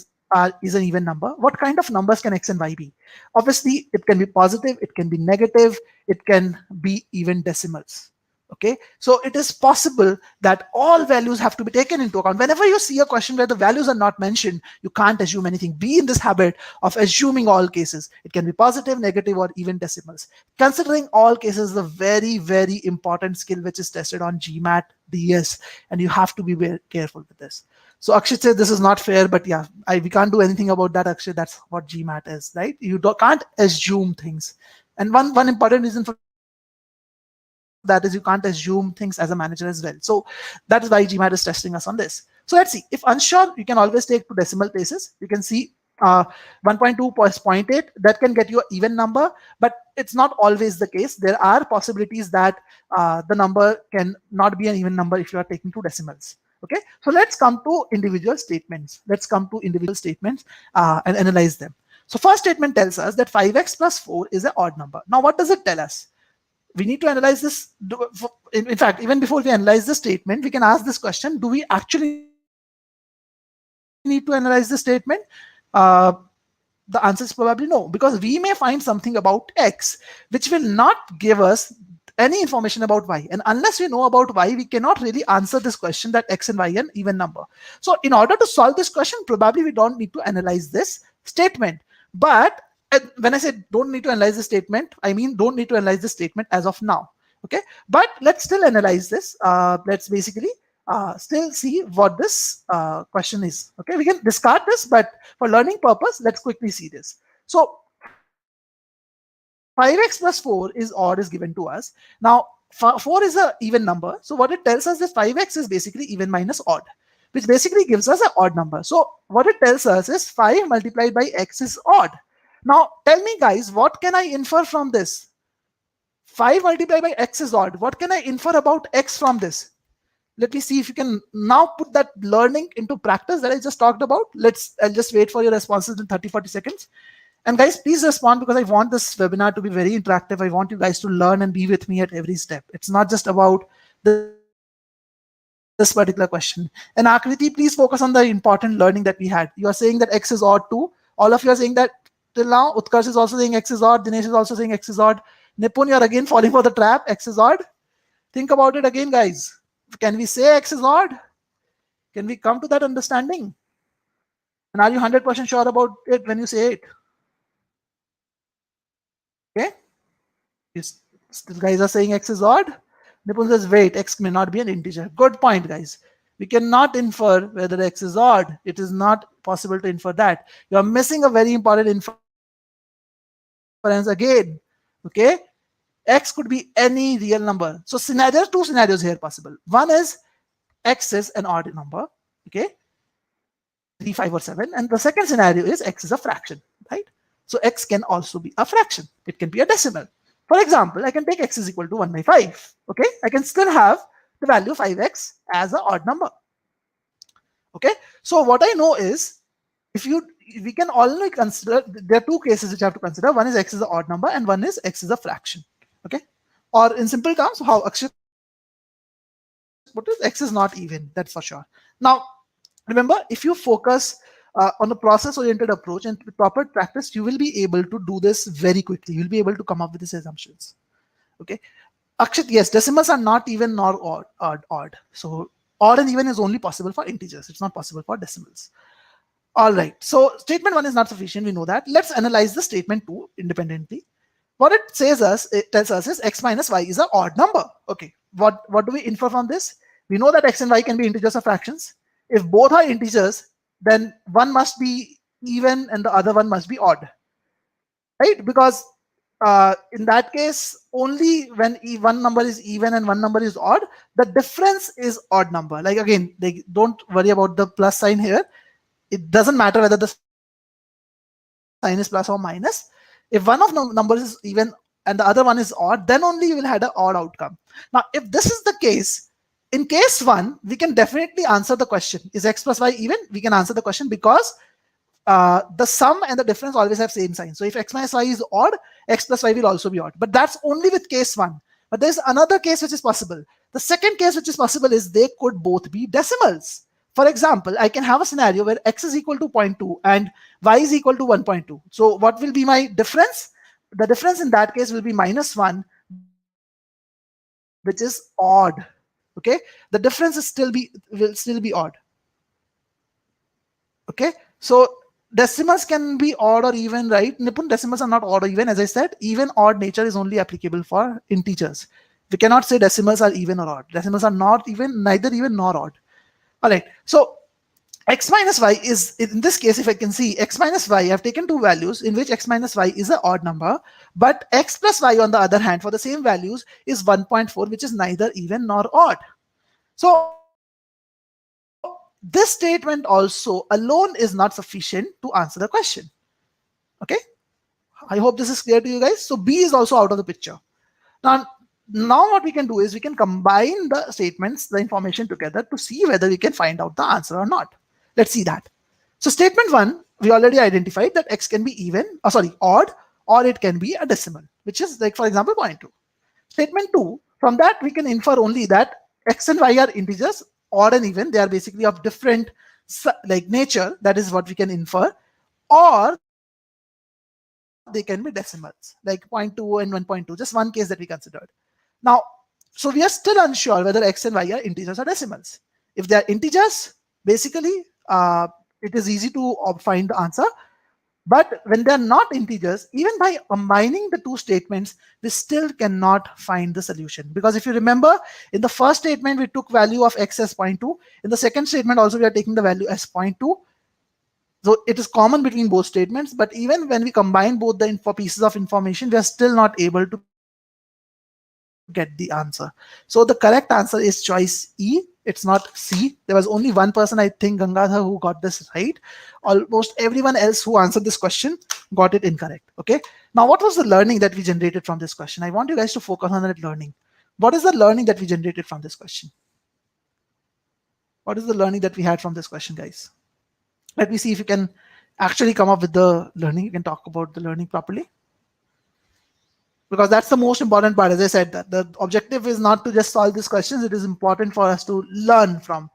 is an even number. What kind of numbers can x and y be? Obviously, it can be positive, it can be negative, it can be even decimals. Okay, so it is possible that all values have to be taken into account. Whenever you see a question where the values are not mentioned, you can't assume anything. Be in this habit of assuming all cases. It can be positive, negative, or even decimals. Considering all cases is a very, very important skill which is tested on GMAT DS, and you have to be very careful with this. So Akshay said this is not fair, but yeah, we can't do anything about that, Akshay. That's what GMAT is, right? You can't assume things. And one important reason for that is you can't assume things as a manager as well. So that is why GMAT is testing us on this. So let's see. If unsure, you can always take to decimal places. You can see uh, 1.2.8, that can get you an even number, but it's not always the case. There are possibilities that the number can not be an even number if you are taking two decimals. Okay, so let's come to individual statements. And analyze them. So first statement tells us that 5x plus 4 is an odd number. Now, what does it tell us? We need to analyze this. In fact, even before we analyze the statement, we can ask this question: do we actually need to analyze the statement? The answer is probably no, because we may find something about x which will not give us any information about y. And unless we know about y, we cannot really answer this question that x and y are even number. So in order to solve this question, probably we don't need to analyze this statement. But when I say don't need to analyze the statement, I mean don't need to analyze the statement as of now. Okay, but let's still analyze this. Let's basically still see what this question is. Okay, we can discard this, but for learning purpose, let's quickly see this. So 5x plus 4 is odd is given to us. Now 4 is a even number. So what it tells us is 5x is basically even minus odd, which basically gives us an odd number. So what it tells us is 5 multiplied by x is odd. Now tell me guys, what can I infer from this? 5 multiplied by x is odd. What can I infer about x from this? Let me see if you can now put that learning into practice that I just talked about. I'll just wait for your responses in 30-40 seconds. And guys, please respond, because I want this webinar to be very interactive. I want you guys to learn and be with me at every step. It's not just about this particular question. And Akriti, please focus on the important learning that we had. You are saying that x is odd too. All of you are saying that till now. Utkarsh is also saying x is odd. Dinesh is also saying x is odd. Nipun, you're again falling for the trap. X is odd. Think about it again, guys. Can we say x is odd? Can we come to that understanding? And are you 100% sure about it when you say it? Okay. You still guys are saying x is odd. Nipun says, wait, x may not be an integer. Good point, guys. We cannot infer whether x is odd. It is not possible to infer that. You are missing a very important inference again. Okay. X could be any real number. So there are two scenarios here possible. One is x is an odd number. Okay. 3, 5, or 7. And the second scenario is x is a fraction, right? So x can also be a fraction. It can be a decimal. For example, I can take x is equal to 1 by 5. Okay, I can still have the value 5x as an odd number. Okay, so what I know is, we can only consider, there are two cases which I have to consider. One is x is an odd number, and one is x is a fraction. Okay, or in simple terms, how Akshay put it, x is not even. That's for sure. Now, remember, if you focus on a process-oriented approach and with proper practice, you will be able to do this very quickly. You'll be able to come up with these assumptions. Okay, Akshat, yes, decimals are not even nor odd. So odd and even is only possible for integers. It's not possible for decimals. All right. So statement 1 is not sufficient. We know that. Let's analyze the statement 2 independently. What it tells us is x minus y is an odd number. Okay. What do we infer from this? We know that x and y can be integers or fractions. If both are integers, then one must be even and the other one must be odd, right? Because in that case, only when one number is even and one number is odd, the difference is odd number. Like again, don't worry about the plus sign here. It doesn't matter whether the sign is plus or minus. If one of numbers is even and the other one is odd, then only you will have an odd outcome. Now, if this is the case, in case 1, we can definitely answer the question, is x plus y even? We can answer the question because the sum and the difference always have same sign. So if x minus y is odd, x plus y will also be odd. But that's only with case 1. But there's another case which is possible. The second case which is possible is they could both be decimals. For example, I can have a scenario where x is equal to 0.2 and y is equal to 1.2. So what will be my difference? The difference in that case will be -1, but the sum will be 1. which is odd. Okay, the difference is will still be odd. Okay, so decimals can be odd or even, right? Nipun, decimals are not odd or even. As I said, even odd nature is only applicable for integers. We cannot say decimals are even or odd. Decimals are not even, neither even nor odd. All right, so x minus y is, in this case, if I can see x minus y, I've taken two values in which x minus y is an odd number, but x plus y on the other hand for the same values is 1.4, which is neither even nor odd. So this statement also alone is not sufficient to answer the question. Okay, I hope this is clear to you guys. So B is also out of the picture. Now what we can do is we can combine the statements, the information together to see whether we can find out the answer or not. Let's see that. So statement one, we already identified that x can be even, odd, or it can be a decimal, which is like, for example, 0.2. Statement two, from that we can infer only that x and y are integers, odd and even. They are basically of different like nature. That is what we can infer. Or they can be decimals, like 0.2 and 1.2, just one case that we considered. Now, so we are still unsure whether x and y are integers or decimals. If they are integers, basically, it is easy to find the answer. But when they are not integers, even by combining the two statements, we still cannot find the solution. Because if you remember, in the first statement, we took value of x as 0.2. In the second statement, also, we are taking the value as 0.2. So it is common between both statements, but even when we combine both the pieces of information, we are still not able to get the answer. So the correct answer is choice E. It's not C. There was only one person, I think, Gangadhar, who got this right. Almost everyone else who answered this question got it incorrect. Okay. Now, what was the learning that we generated from this question? I want you guys to focus on that learning. What is the learning that we generated from this question? What is the learning that we had from this question, guys? Let me see if you can actually come up with the learning. You can talk about the learning properly, because that's the most important part. As I said, that the objective is not to just solve these questions. It is important for us to learn from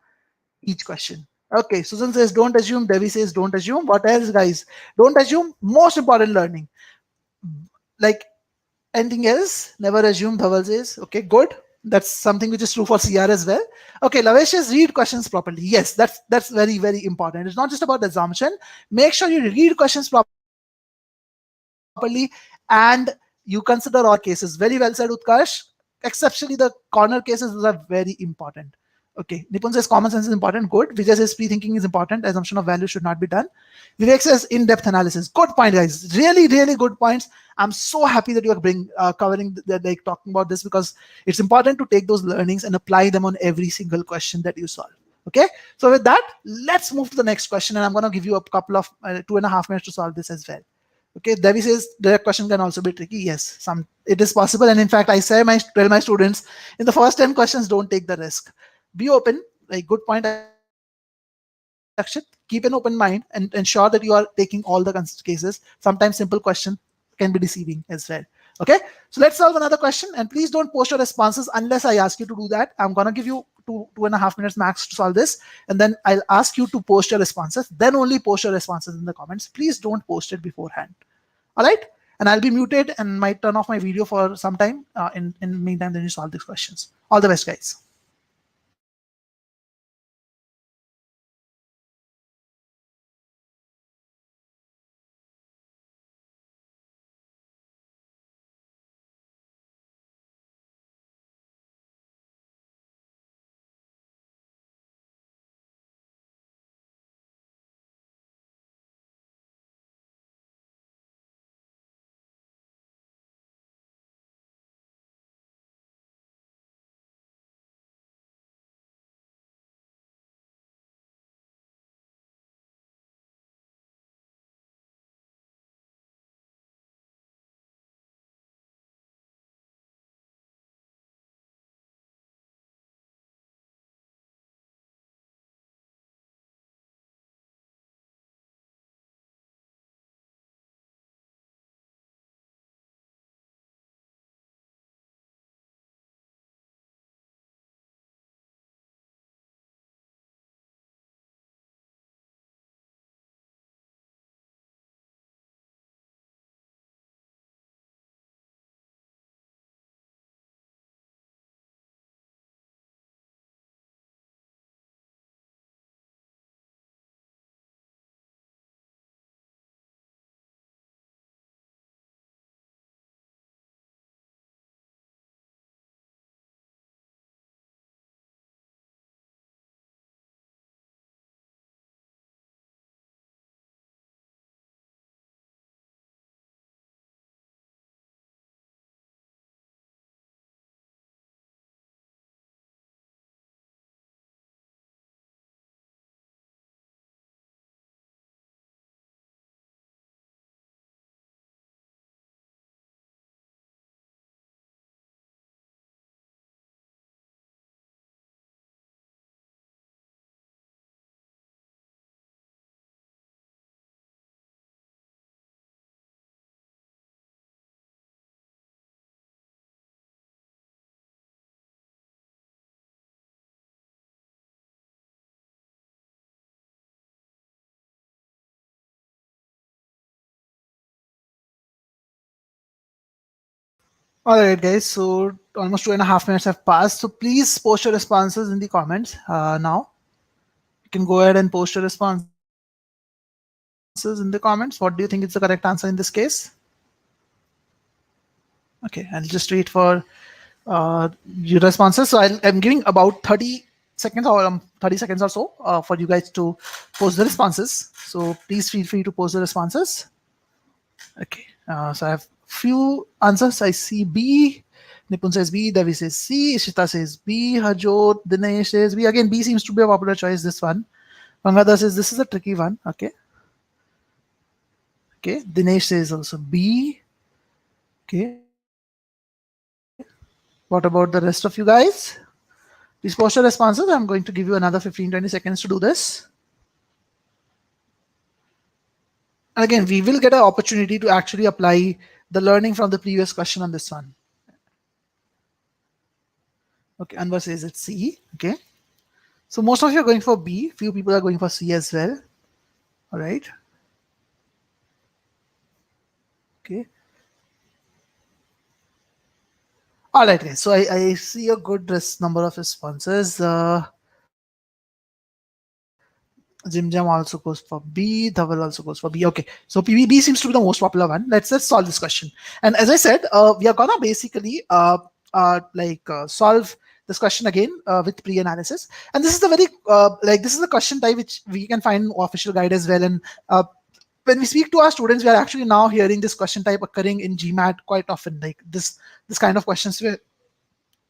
each question. Okay, Susan says don't assume. Devi says don't assume. What else, guys? Don't assume. Most important learning. Like anything else, never assume. Dhaval says okay, good. That's something which is true for CR as well. Okay, Lavesh says read questions properly. Yes, that's very, very important. It's not just about assumption. Make sure you read questions properly and you consider all cases. Very well said, Utkarsh. Exceptionally, the corner cases, those are very important. Okay, Nipun says common sense is important. Good. Vijay says pre-thinking is important. Assumption of value should not be done. Vivek says in-depth analysis. Good point, guys. Really, really good points. I'm so happy that you are covering like talking about this, because it's important to take those learnings and apply them on every single question that you solve. Okay. So with that, let's move to the next question, and I'm going to give you a couple of 2.5 minutes to solve this as well. Okay, Devi says the question can also be tricky. Yes, some it is possible, and in fact, I say tell my students in the first 10 questions, don't take the risk. Be open. Like good point, Akshat. Keep an open mind and ensure that you are taking all the cases. Sometimes simple question can be deceiving as well. Okay, so let's solve another question, and please don't post your responses unless I ask you to do that. I'm gonna give you 2.5 minutes max to solve this, and then I'll ask you to post your responses. Then only post your responses in the comments. Please don't post it beforehand. All right, and I'll be muted and might turn off my video for some time. In the meantime, then you solve these questions. All the best, guys. All right, guys. So almost 2.5 minutes have passed. So please post your responses in the comments. Now you can go ahead and post your responses in the comments. What do you think is the correct answer in this case? Okay, I'll just wait for your responses. So I'm giving about 30 seconds or 30 seconds or so for you guys to post the responses. So please feel free to post the responses. Okay, so I have few answers. I see B. Nipun says B. Devi says C. Ishita says B. Harjot. Dinesh says B. Again, B seems to be a popular choice. This one. Gangada says this is a tricky one. Okay. Okay. Dinesh says also B. Okay. What about the rest of you guys? Please post your responses. I'm going to give you another 15-20 seconds to do this. And again, we will get an opportunity to actually apply the learning from the previous question on this one. Okay, Anwar says it's C. Okay. So most of you are going for B. Few people are going for C as well. All right. Okay. All right, guys. So I see a good number of responses. Jim Jam also goes for B. Dhaval also goes for B. Okay. So PBB seems to be the most popular one. Let's solve this question. And as I said, we are gonna basically solve this question again with pre-analysis. And this is the very this is the question type which we can find in official guide as well. And when we speak to our students, we are actually now hearing this question type occurring in GMAT quite often. Like this kind of questions where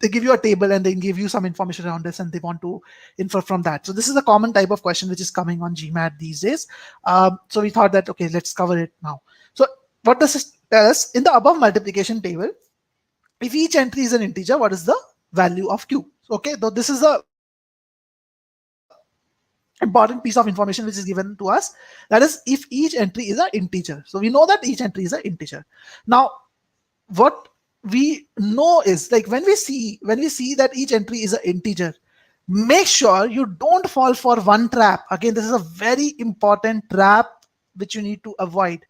they give you a table and they give you some information around this and they want to infer from that. So this is a common type of question which is coming on GMAT these days. So we thought that, okay, let's cover it now. So what does this tell us? In the above multiplication table, if each entry is an integer, what is the value of Q? Okay, though this is a important piece of information which is given to us. That is, if each entry is an integer. So we know that each entry is an integer. Now, what we know is, like, when we see that each entry is an integer, make sure you don't fall for one trap. Again, this is a very important trap which you need to avoid.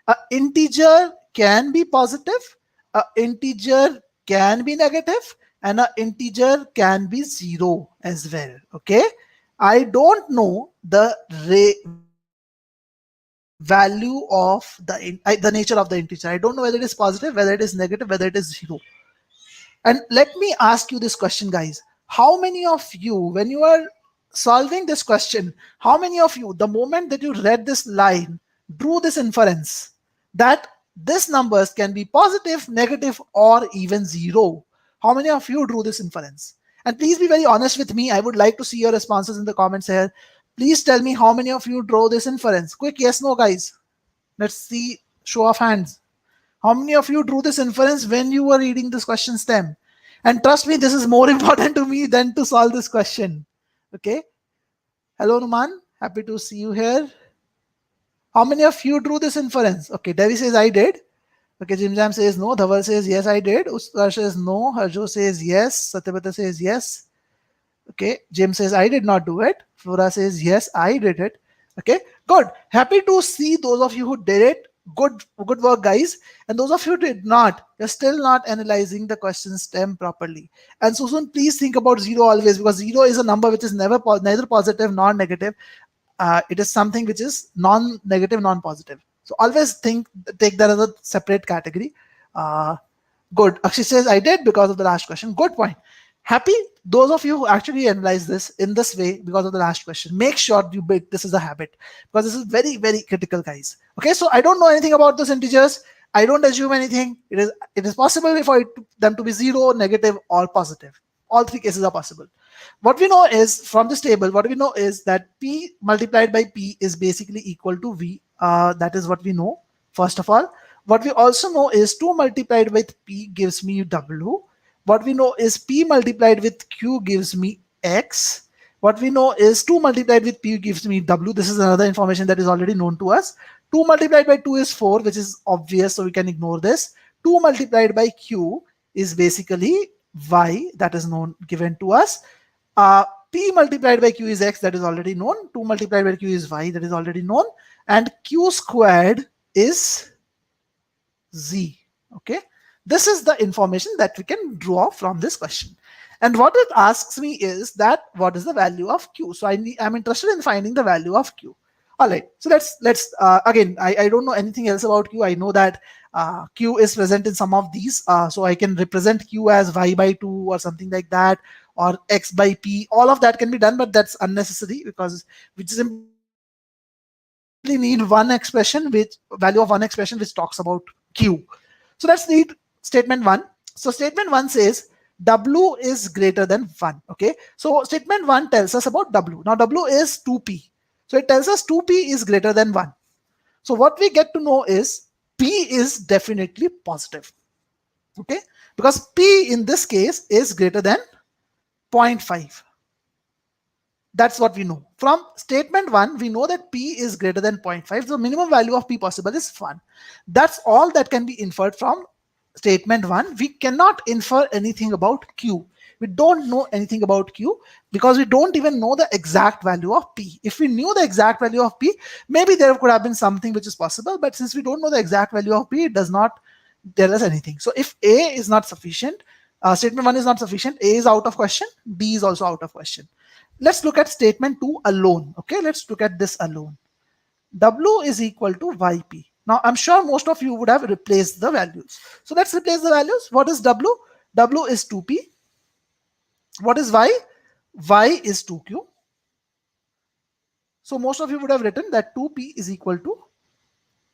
A integer can be positive, a integer can be negative, and an integer can be zero as well. Okay, I don't know the value of the nature of the integer. I don't know whether it is positive, whether it is negative, whether it is zero. And let me ask you this question, guys. How many of you, when you are solving this question, how many of you, the moment that you read this line, drew this inference that this numbers can be positive, negative, or even zero? How many of you drew this inference? And please be very honest with me. I would like to see your responses in the comments here. Please tell me how many of you drew this inference. Quick yes, no, guys. Let's see. Show of hands. How many of you drew this inference when you were reading this question stem? And trust me, this is more important to me than to solve this question. Okay. Hello, Numan. Happy to see you here. How many of you drew this inference? Okay, Devi says I did. Okay, Jim Jam says no. Dhaval says yes, I did. Uskar says no. Harjo says yes. Satyabata says yes. Okay, Jim says I did not do it. Flora says yes, I did it. Okay, good. Happy to see those of you who did it. Good work, guys. And those of you who did not, you're still not analyzing the question stem properly. And Susan, please think about zero always, because zero is a number which is neither positive nor negative. It is something which is non-negative, non-positive. So always take that as a separate category. Good. Akshay says I did because of the last question. Good point. Happy those of you who actually analyze this in this way because of the last question. Make sure you build this is a habit, because this is very, very critical, guys. Okay, so I don't know anything about those integers. I don't assume anything. It is possible for them to be zero, negative, or positive. All three cases are possible. What we know is from this table, what we know is that P multiplied by P is basically equal to V. That is what we know, first of all. What we also know is 2 multiplied with P gives me W. What we know is P multiplied with Q gives me X. What we know is 2 multiplied with P gives me W. This is another information that is already known to us. 2 multiplied by 2 is 4, which is obvious, so we can ignore this. 2 multiplied by Q is basically Y, that is known, given to us. P multiplied by Q is X, that is already known. 2 multiplied by Q is Y, that is already known. And Q squared is Z. Okay, This is the information that we can draw from this question. And what it asks me is that what is the value of Q? So I'm interested in finding the value of Q. All right. So let's again, I don't know anything else about Q. I know that Q is present in some of these. So I can represent Q as y by 2 or something like that, or x by p. All of that can be done, but that's unnecessary because we simply need one expression, which value of one expression which talks about Q. So let's read statement 1. So statement 1 says W is greater than 1. Okay. So statement 1 tells us about W. Now W is 2p. So it tells us 2p is greater than 1. So what we get to know is p is definitely positive. Okay. Because p in this case is greater than 0.5. That's what we know. From statement 1, we know that p is greater than 0.5. So minimum value of p possible is 1. That's all that can be inferred from statement 1. We cannot infer anything about q. We don't know anything about q because we don't even know the exact value of p. If we knew the exact value of p, maybe there could have been something which is possible. But since we don't know the exact value of p, it does not tell us anything. So if a is not sufficient, statement 1 is not sufficient, a is out of question, b is also out of question. Let's look at statement 2 alone. Okay, let's look at this alone. W is equal to yp. Now, I'm sure most of you would have replaced the values. So let's replace the values. What is W? W is 2p. What is y? Y is 2q. So most of you would have written that 2p is equal to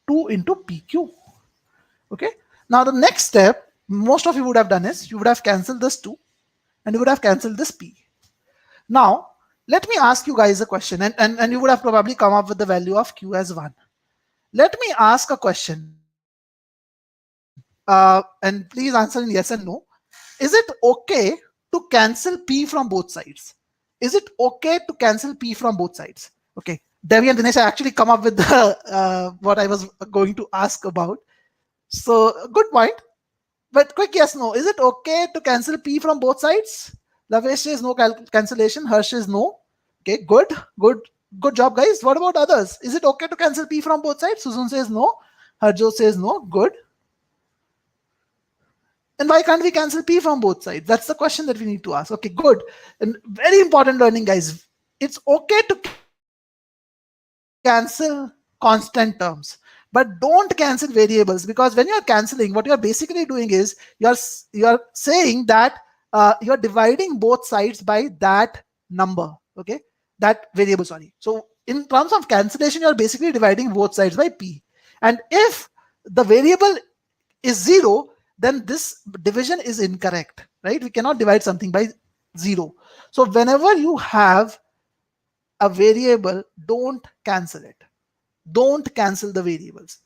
2 into pq. Okay. Now the next step most of you would have done is you would have cancelled this 2 and you would have cancelled this p. Now, let me ask you guys a question, and you would have probably come up with the value of q as 1. Let me ask a question, and please answer in yes and no. Is it okay to cancel p from both sides? Is it okay to cancel p from both sides? Okay, Devi and Dinesh, I actually come up with the what I was going to ask about. So good point. But quick yes, no. Is it okay to cancel p from both sides? Lavesh says no cancellation. Harsh says no. Okay, good job, guys. What about others? Is it okay to cancel p from both sides? Susan says no. Harjo says no. Good. And why can't we cancel p from both sides? That's the question that we need to ask. Okay, good. And very important learning, guys. It's okay to cancel constant terms, but don't cancel variables, because when you're canceling, what you're basically doing is you're saying that you're dividing both sides by that number. Okay, that variable, sorry. So in terms of cancellation, you're basically dividing both sides by p. And if the variable is 0, then this division is incorrect, right? We cannot divide something by 0. So whenever you have a variable, don't cancel it. Don't cancel the variables.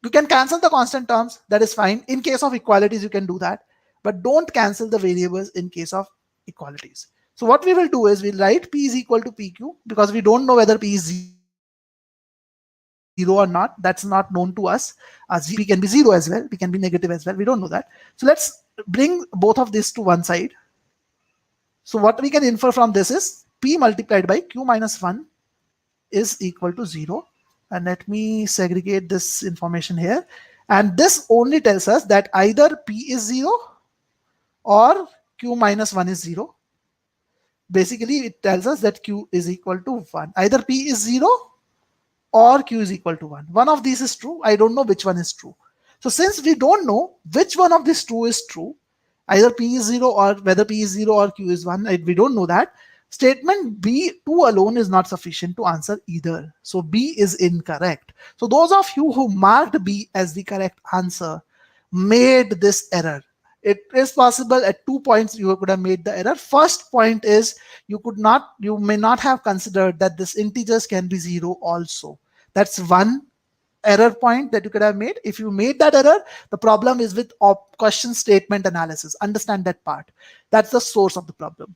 You can cancel the constant terms, that is fine. In case of equalities, you can do that, but don't cancel the variables in case of equalities. So what we will do is we'll write p is equal to pq, because we don't know whether p is 0 or not. That's not known to us. P can be 0 as well. P can be negative as well. We don't know that. So let's bring both of this to one side. So what we can infer from this is p multiplied by q minus 1 is equal to 0. And let me segregate this information here. And this only tells us that either p is 0 or q minus 1 is 0. Basically, it tells us that q is equal to 1. Either p is 0 or q is equal to 1. One of these is true. I don't know which one is true. So since we don't know which one of these two is true, either p is 0 or whether p is 0 or q is 1, we don't know that. Statement B2 alone is not sufficient to answer either. So B is incorrect. So those of you who marked B as the correct answer made this error. It is possible at 2 points you could have made the error. First point is you may not have considered that this integers can be 0 also. That's one error point that you could have made. If you made that error, the problem is with question statement analysis. Understand that part. That's the source of the problem.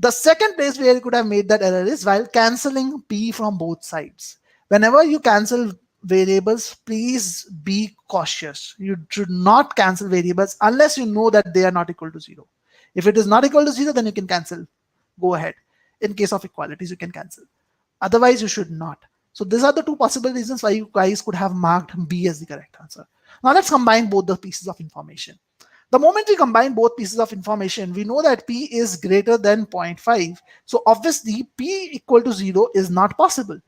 The second place where you could have made that error is while cancelling p from both sides. Whenever you cancel variables, please be cautious. You should not cancel variables unless you know that they are not equal to 0. If it is not equal to 0, then you can cancel. Go ahead. In case of equalities, you can cancel. Otherwise, you should not. So these are the two possible reasons why you guys could have marked B as the correct answer. Now let's combine both the pieces of information. The moment we combine both pieces of information, we know that P is greater than 0.5. So obviously P equal to 0 is not possible.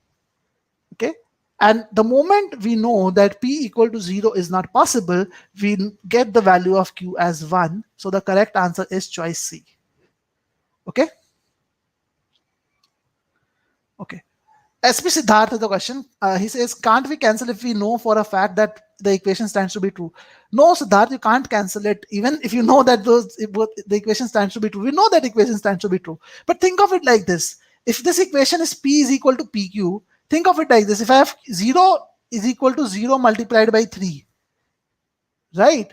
Okay. And the moment we know that P equal to 0 is not possible, we get the value of Q as 1. So the correct answer is choice C. Okay. Okay. SP Siddharth is the question. He says, can't we cancel if we know for a fact that the equation stands to be true? No, Siddharth, you can't cancel it. Even if you know that the equation stands to be true, we know that equation stands to be true. But think of it like this. If this equation is P is equal to PQ, think of it like this. If I have 0 is equal to 0 multiplied by 3, right?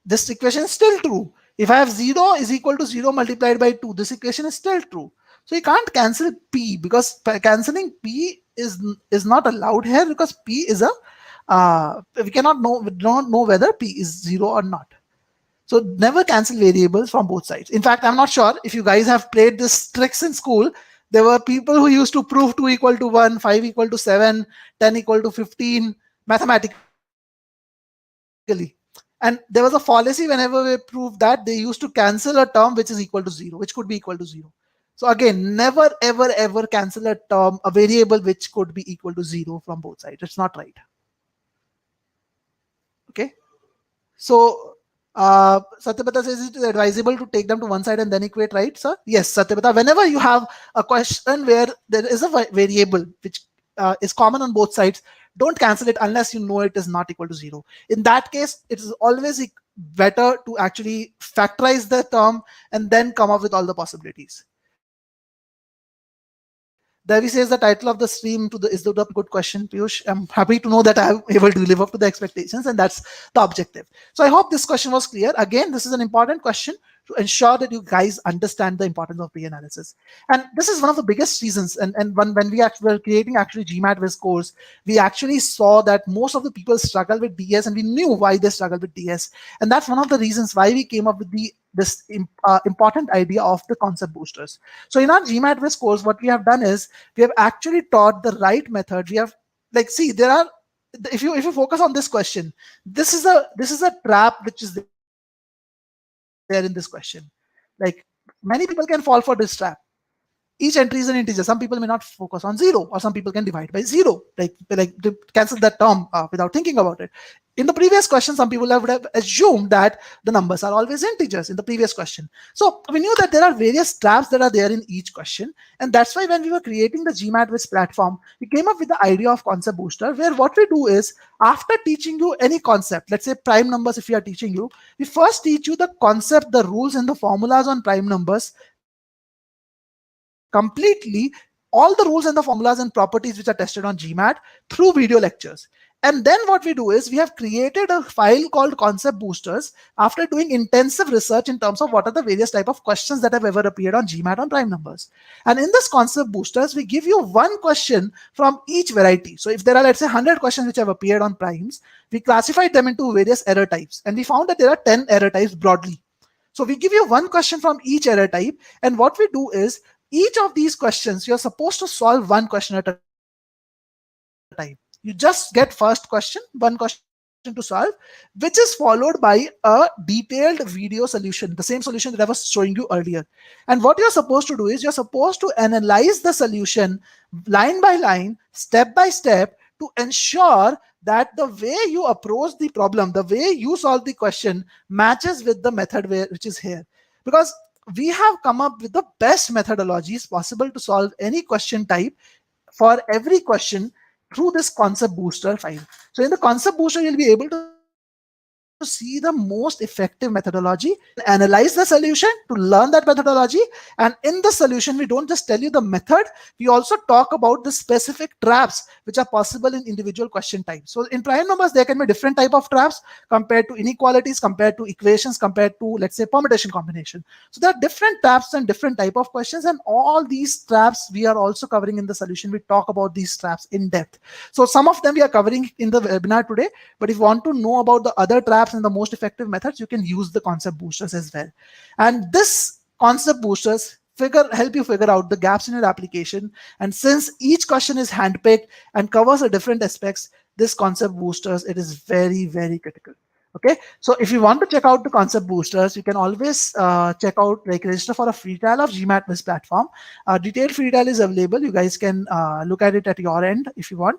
This equation is still true. If I have 0 is equal to 0 multiplied by 2, this equation is still true. So you can't cancel P, because cancelling P is not allowed here, because P is a we don't know whether P is 0 or not. So never cancel variables from both sides. In fact, I'm not sure if you guys have played this tricks in school. There were people who used to prove 2 equal to 1, 5 equal to 7, 10 equal to 15 mathematically. And there was a fallacy whenever we proved that they used to cancel a term which is equal to 0, which could be equal to 0. So again, never, ever, ever cancel a term, a variable which could be equal to 0 from both sides. It's not right. Okay. So Satyabata says it is advisable to take them to one side and then equate, right, sir? Yes, Satyabata. Whenever you have a question where there is a variable which is common on both sides, don't cancel it unless you know it is not equal to 0. In that case, it is always better to actually factorize the term and then come up with all the possibilities. Devi says the title of the stream is the good question, Piyush. I'm happy to know that I'm able to live up to the expectations, and that's the objective. So I hope this question was clear. Again, this is an important question to ensure that you guys understand the importance of pre-analysis. And this is one of the biggest reasons. And when we were creating actually GMATWhiz course, we actually saw that most of the people struggle with DS, and we knew why they struggle with DS. And that's one of the reasons why we came up with this important idea of the concept boosters. So in our GMATWhiz course, what we have done is we have actually taught the right method. We have, like, see, there are, if you focus on this question, this is a trap which is there in this question. Like, many people can fall for this trap. Each entry is an integer. Some people may not focus on 0, or some people can divide by 0, like cancel that term without thinking about it. In the previous question, some people would have assumed that the numbers are always integers in the previous question. So we knew that there are various traps that are there in each question. And that's why when we were creating the GMATWhiz platform, we came up with the idea of concept booster, where what we do is, after teaching you any concept, let's say prime numbers, if we are teaching you, we first teach you the concept, the rules and the formulas on prime numbers completely, all the rules and the formulas and properties which are tested on GMAT through video lectures. And then what we do is, we have created a file called Concept Boosters after doing intensive research in terms of what are the various type of questions that have ever appeared on GMAT on prime numbers. And in this Concept Boosters, we give you one question from each variety. So if there are, let's say, 100 questions which have appeared on primes, we classified them into various error types. And we found that there are 10 error types broadly. So we give you one question from each error type. And what we do is, each of these questions, you're supposed to solve one question at a time. You just get first question, one question to solve, which is followed by a detailed video solution, the same solution that I was showing you earlier. And what you're supposed to do is, you're supposed to analyze the solution line by line, step by step, to ensure that the way you approach the problem, the way you solve the question, matches with the method which is here. Because we have come up with the best methodologies possible to solve any question type for every question through this concept booster file. So in the concept booster, you'll be able to see the most effective methodology. Analyze the solution to learn that methodology. And in the solution, we don't just tell you the method, we also talk about the specific traps which are possible in individual question types. So in prime numbers, there can be different type of traps compared to inequalities, compared to equations, compared to, let's say, permutation combination. So there are different traps and different type of questions, and all these traps we are also covering in the solution. We talk about these traps in depth. So some of them we are covering in the webinar today, but if you want to know about the other traps and the most effective methods, you can use the concept boosters as well. And this concept boosters help you figure out the gaps in your application. And since each question is handpicked and covers a different aspects, this concept boosters, it is very, very critical. Okay, so if you want to check out the concept boosters, you can always check out, like, register for a free trial of GMATWhiz platform. Detailed free trial is available. You guys can look at it at your end if you want.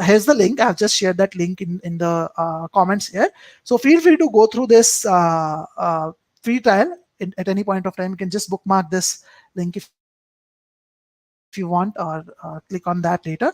Here's the link. I've just shared that link in the comments here. So feel free to go through this free trial at any point of time. You can just bookmark this link if you want, or click on that later.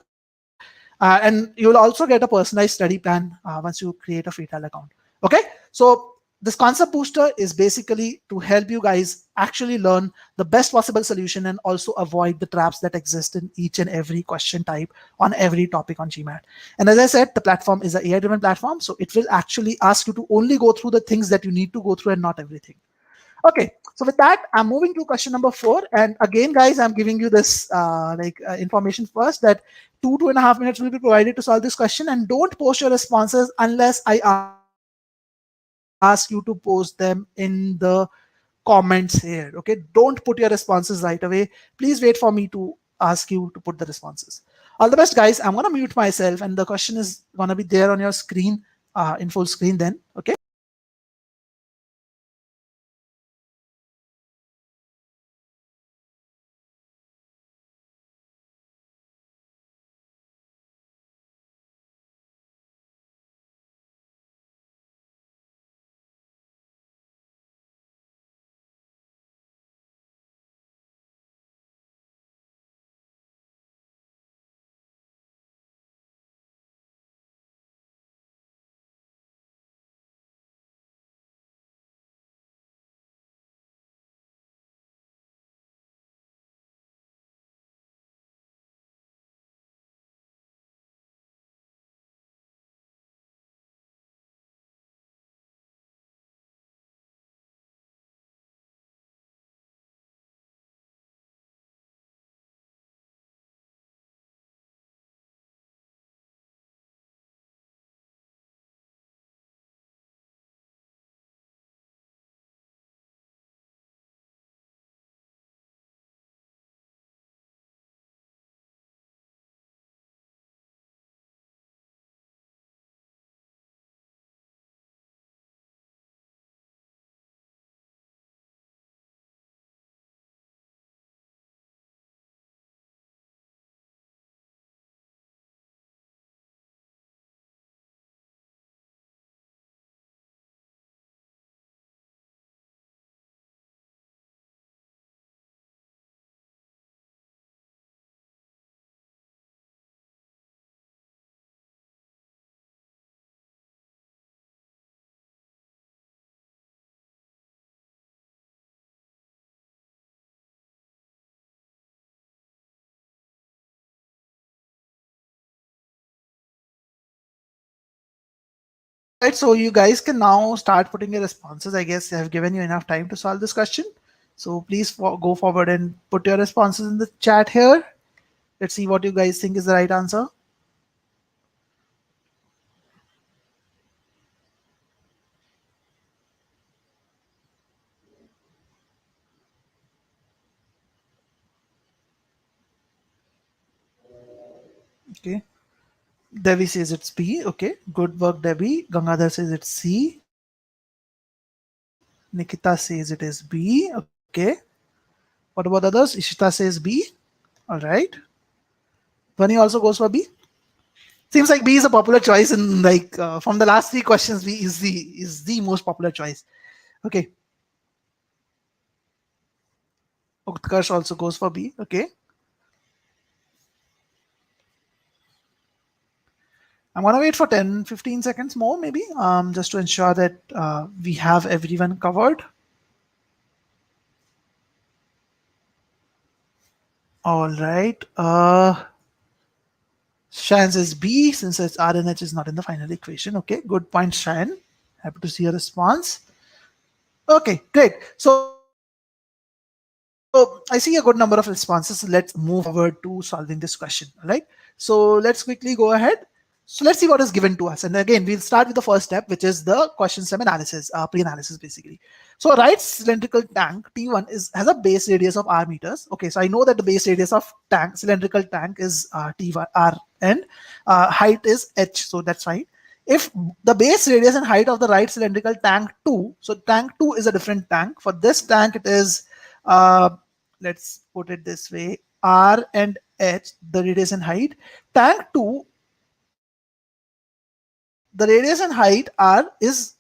And you'll also get a personalized study plan once you create a free trial account. Okay, so this concept booster is basically to help you guys actually learn the best possible solution and also avoid the traps that exist in each and every question type on every topic on GMAT. And as I said, the platform is an AI driven platform, so it will actually ask you to only go through the things that you need to go through and not everything. Okay, so with that, I'm moving to question number 4. And again, guys, I'm giving you this information first, that 2.5 minutes will be provided to solve this question. And don't post your responses unless I ask you to post them in the comments here. Okay, don't put your responses right away. Please wait for me to ask you to put the responses. All the best, guys. I'm going to mute myself, and the question is going to be there on your screen in full screen then. Okay. All right, so you guys can now start putting your responses. I guess I have given you enough time to solve this question. So please go forward and put your responses in the chat here. Let's see what you guys think is the right answer. Okay. Devi says it's B. Okay. Good work, Devi. Gangadhar says it's C. Nikita says it is B. Okay. What about others? Ishita says B. All right. Vani also goes for B. Seems like B is a popular choice, and like from the last 3 questions, B is the most popular choice. Okay. Utkarsh also goes for B. Okay. I'm gonna wait for 10-15 seconds more, maybe, just to ensure that we have everyone covered. All right. Shan says B, since its RNH is not in the final equation. Okay, good point, Shan. Happy to see your response. Okay, great. So I see a good number of responses. So let's move forward to solving this question. All right. So let's quickly go ahead. So let's see what is given to us. And again, we'll start with the first step, which is the question stem analysis, pre-analysis basically. So a right cylindrical tank T1 has a base radius of R meters. Okay, so I know that the base radius of cylindrical tank is T1 R, and height is H. So that's fine. if the base radius and height of the right cylindrical tank 2, so tank 2 is a different tank. For this tank, it is, let's put it this way, R and H, the radius and height. Tank 2, the radius and height R is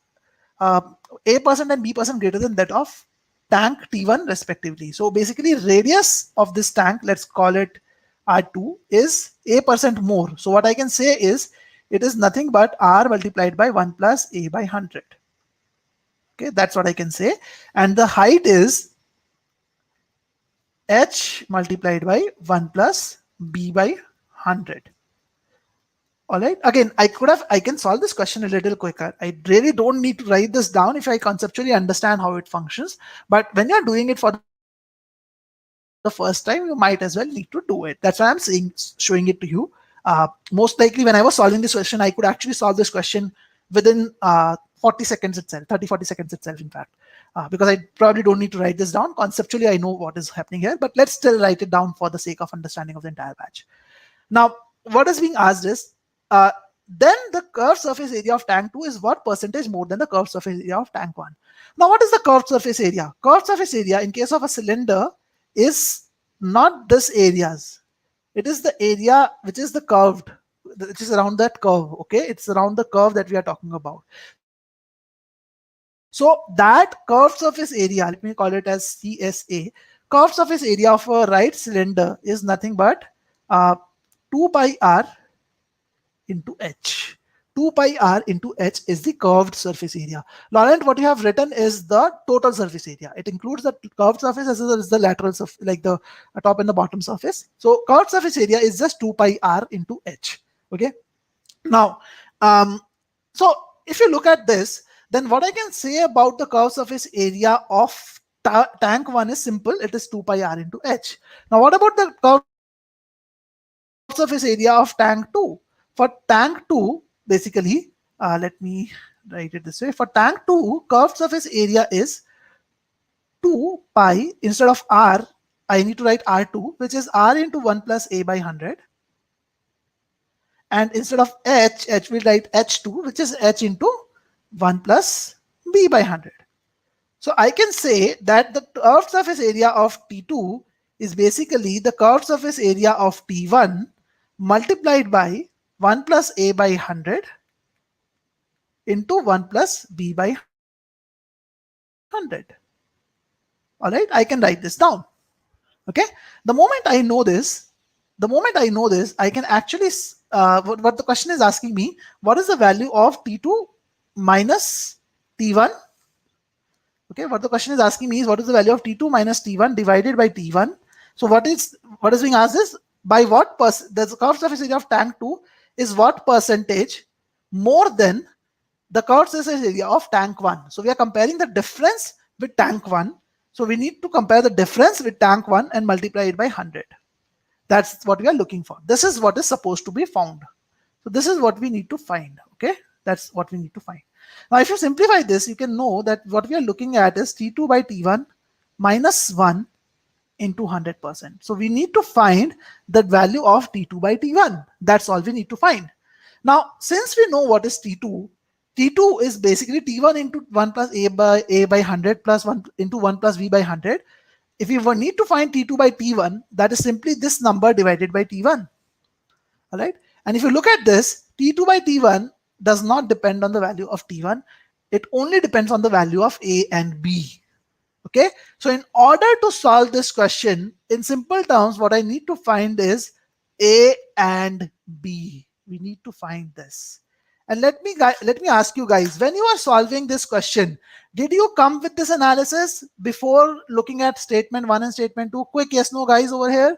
A% and B% greater than that of tank T1 respectively. So basically radius of this tank, let's call it R2, is A% more. So what I can say is it is nothing but R multiplied by 1 plus A by 100. Okay, that's what I can say. And the height is H multiplied by 1 plus B by 100. All right. Again, I can solve this question a little quicker. I really don't need to write this down if I conceptually understand how it functions. But when you're doing it for the first time, you might as well need to do it. That's why I'm showing it to you. Most likely, when I was solving this question, I could actually solve this question within 40 seconds itself, 30-40 seconds itself, in fact. Because I probably don't need to write this down. Conceptually, I know what is happening here, but let's still write it down for the sake of understanding of the entire batch. Now, what is being asked is, then the curved surface area of tank 2 is what percentage more than the curved surface area of tank 1. Now, what is the curved surface area? Curved surface area in case of a cylinder is not this areas. It is the area which is the curved, which is around that curve. Okay, it's around the curve that we are talking about. So that curved surface area, let me call it as CSA. Curved surface area of a right cylinder is nothing but uh, 2 pi r into H. 2 pi r into H is the curved surface area. Laurent, what you have written is the total surface area. It includes the curved surface as well as the lateral surface, like the top and the bottom surface. So curved surface area is just 2 pi r into H. Okay. Now, so if you look at this, then what I can say about the curved surface area of tank 1 is simple. It is 2 pi r into H. Now, what about the curved surface area of tank 2? For tank 2, basically, let me write it this way. For tank 2, curved surface area is 2 pi, instead of r, I need to write r2, which is r into 1 plus a by 100. And instead of h will write h2, which is h into 1 plus b by 100. So I can say that the curved surface area of T2 is basically the curved surface area of T1 multiplied by 1 plus a by 100 into 1 plus b by 100. All right, I can write this down. Okay, the moment I know this, I can actually, what the question is asking me, what is the value of T2 minus T1? Okay, what the question is asking me is what is the value of T2 minus T1 divided by T1. So what is being asked is by what the curved surface area of tank 2 is what percentage more than the curved surface area of tank 1. So we are comparing the difference with tank 1. So we need to compare the difference with tank 1 and multiply it by 100. That's what we are looking for. This is what is supposed to be found. So this is what we need to find. Okay, that's what we need to find. Now, if you simplify this, you can know that what we are looking at is T2 by T1 minus 1 into 100%. So we need to find the value of T2 by T1. That's all we need to find. Now, since we know what is T2, T2 is basically T1 into 1 plus a by 100 plus 1 into 1 plus v by 100. If you need to find T2 by T1, that is simply this number divided by T1. All right. And if you look at this, T2 by T1 does not depend on the value of T1. It only depends on the value of A and B. Okay. So in order to solve this question, in simple terms, what I need to find is A and B. We need to find this. And let me ask you guys, when you are solving this question, did you come with this analysis before looking at statement 1 and statement 2? Quick yes, no, guys over here.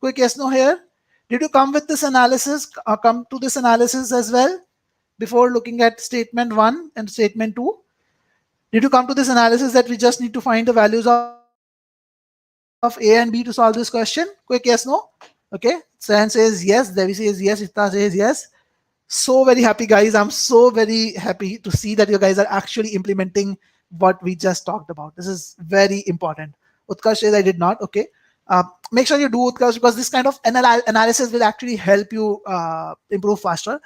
Quick yes, no here. Did you come with this analysis, come to this analysis as well before looking at statement 1 and statement 2? Did you come to this analysis that we just need to find the values of A and B to solve this question? Quick yes, no. Okay. Sayan says yes. Devi says yes. Ita says yes. So very happy, guys. I'm so very happy to see that you guys are actually implementing what we just talked about. This is very important. Utkarsh says I did not. Okay. Make sure you do, Utkarsh, because this kind of analysis will actually help you improve faster.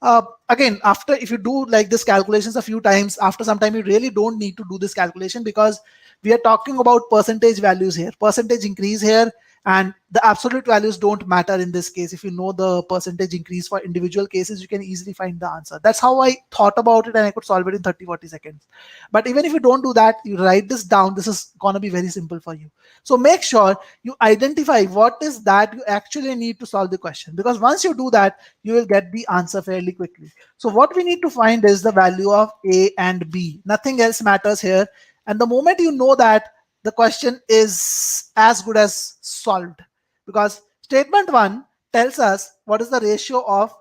Again, after, if you do like this calculations a few times, after some time you really don't need to do this calculation, because we are talking about percentage values here, percentage increase here, and the absolute values don't matter in this case. If you know the percentage increase for individual cases, you can easily find the answer. That's how I thought about it, and I could solve it in 30-40 seconds. But even if you don't do that, you write this down, this is going to be very simple for you. So make sure you identify what is that you actually need to solve the question, because once you do that, you will get the answer fairly quickly. So what we need to find is the value of A and B. Nothing else matters here. And the moment you know that, the question is as good as solved, because statement 1 tells us what is the ratio of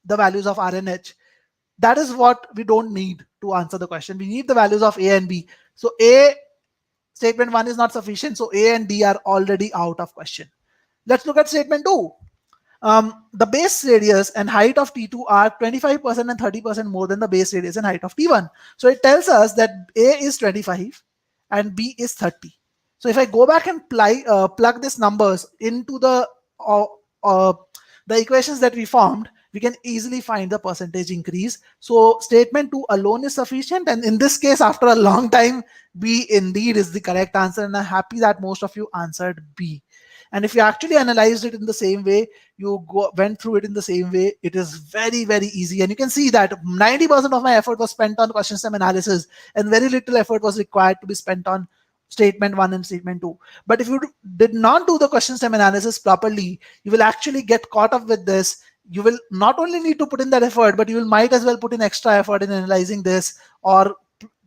the values of R and H. That is what we don't need to answer the question. We need the values of A and B. So A, statement 1 is not sufficient. So A and D are already out of question. Let's look at statement 2. The base radius and height of T2 are 25% and 30% more than the base radius and height of T1. So it tells us that A is 25 and B is 30. So if I go back and plug these numbers into uh, uh, the equations that we formed, we can easily find the percentage increase. So statement 2 alone is sufficient. And in this case, after a long time, B indeed is the correct answer. And I'm happy that most of you answered B. And if you actually analyzed it in the same way, went through it in the same way, it is very, very easy. And you can see that 90% of my effort was spent on question stem analysis, and very little effort was required to be spent on statement 1 and statement 2. But if you did not do the question stem analysis properly, you will actually get caught up with this. You will not only need to put in that effort, but you will might as well put in extra effort in analyzing this, or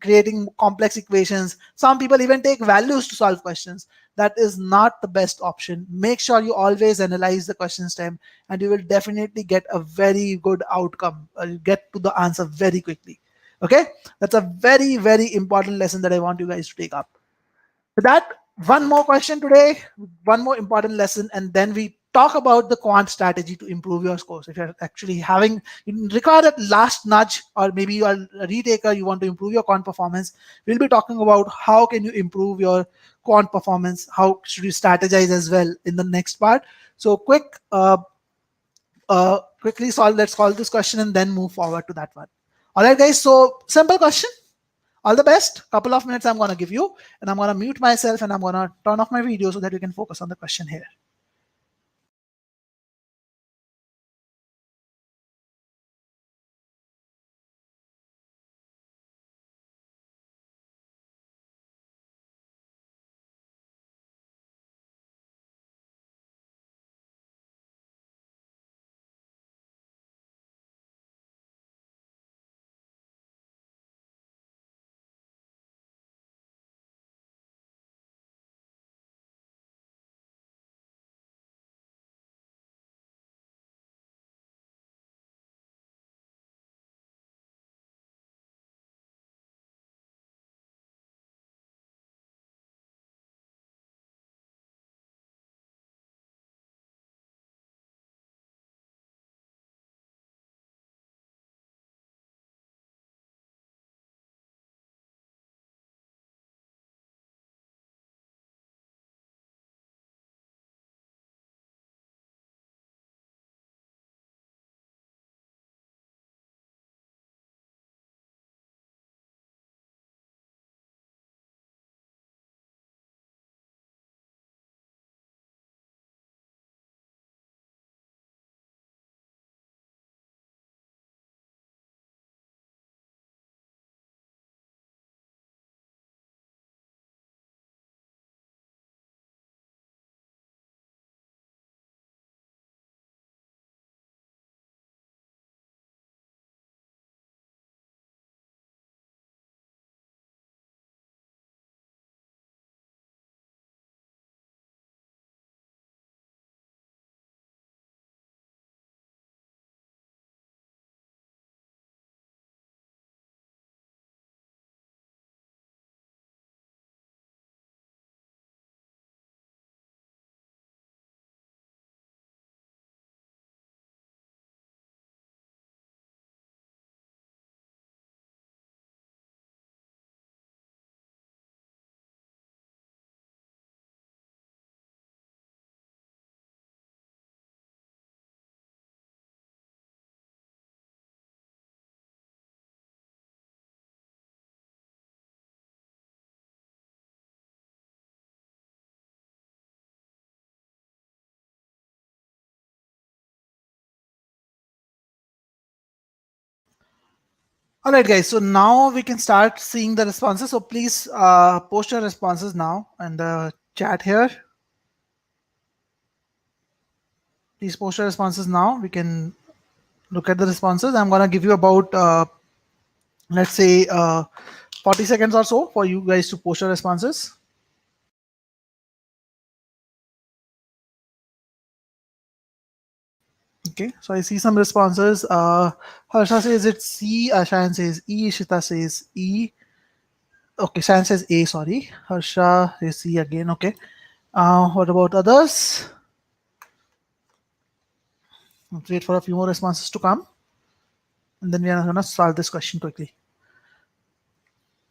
creating complex equations. Some people even take values to solve questions. That is not the best option. Make sure you always analyze the question stem, and you will definitely get a very good outcome. You get to the answer very quickly. Okay, that's a very, very important lesson that I want you guys to take up. With that, one more question today, one more important lesson, and then we talk about the quant strategy to improve your scores. If you're actually you require that last nudge, or maybe you are a retaker, you want to improve your quant performance, we'll be talking about how can you improve your quant performance, how should you strategize as well in the next part. So quickly solve, let's solve this question and then move forward to that one. All right, guys, so simple question. All the best. Couple of minutes I'm going to give you, and I'm going to mute myself, and I'm going to turn off my video so that you can focus on the question here. All right, guys. So now we can start seeing the responses. So please post your responses now in the chat here. Please post your responses now. We can look at the responses. I'm gonna give you about let's say 40 seconds or so for you guys to post your responses. Okay, so I see some responses. Harsha says it's C, Shayan says E, Shita says E. Okay, Shayan says A, sorry. Harsha says C again, okay. What about others? Let's wait for a few more responses to come. And then we are gonna solve this question quickly.